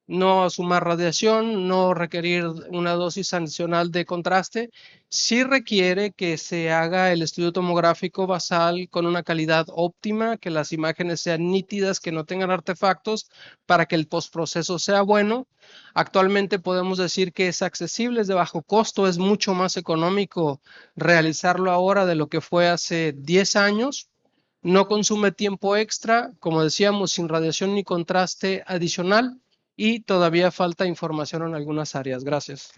no sumar radiación, no requerir una dosis adicional de contraste. Sí requiere que se haga el estudio tomográfico basal con una calidad óptima, que las imágenes sean nítidas, que no tengan artefactos, para que el postproceso sea bueno. Actualmente podemos decir que es accesible, es de bajo costo, es mucho más económico realizarlo ahora de lo que fue hace 10 años. No consume tiempo extra, como decíamos, sin radiación ni contraste adicional, y todavía falta información en algunas áreas. Gracias.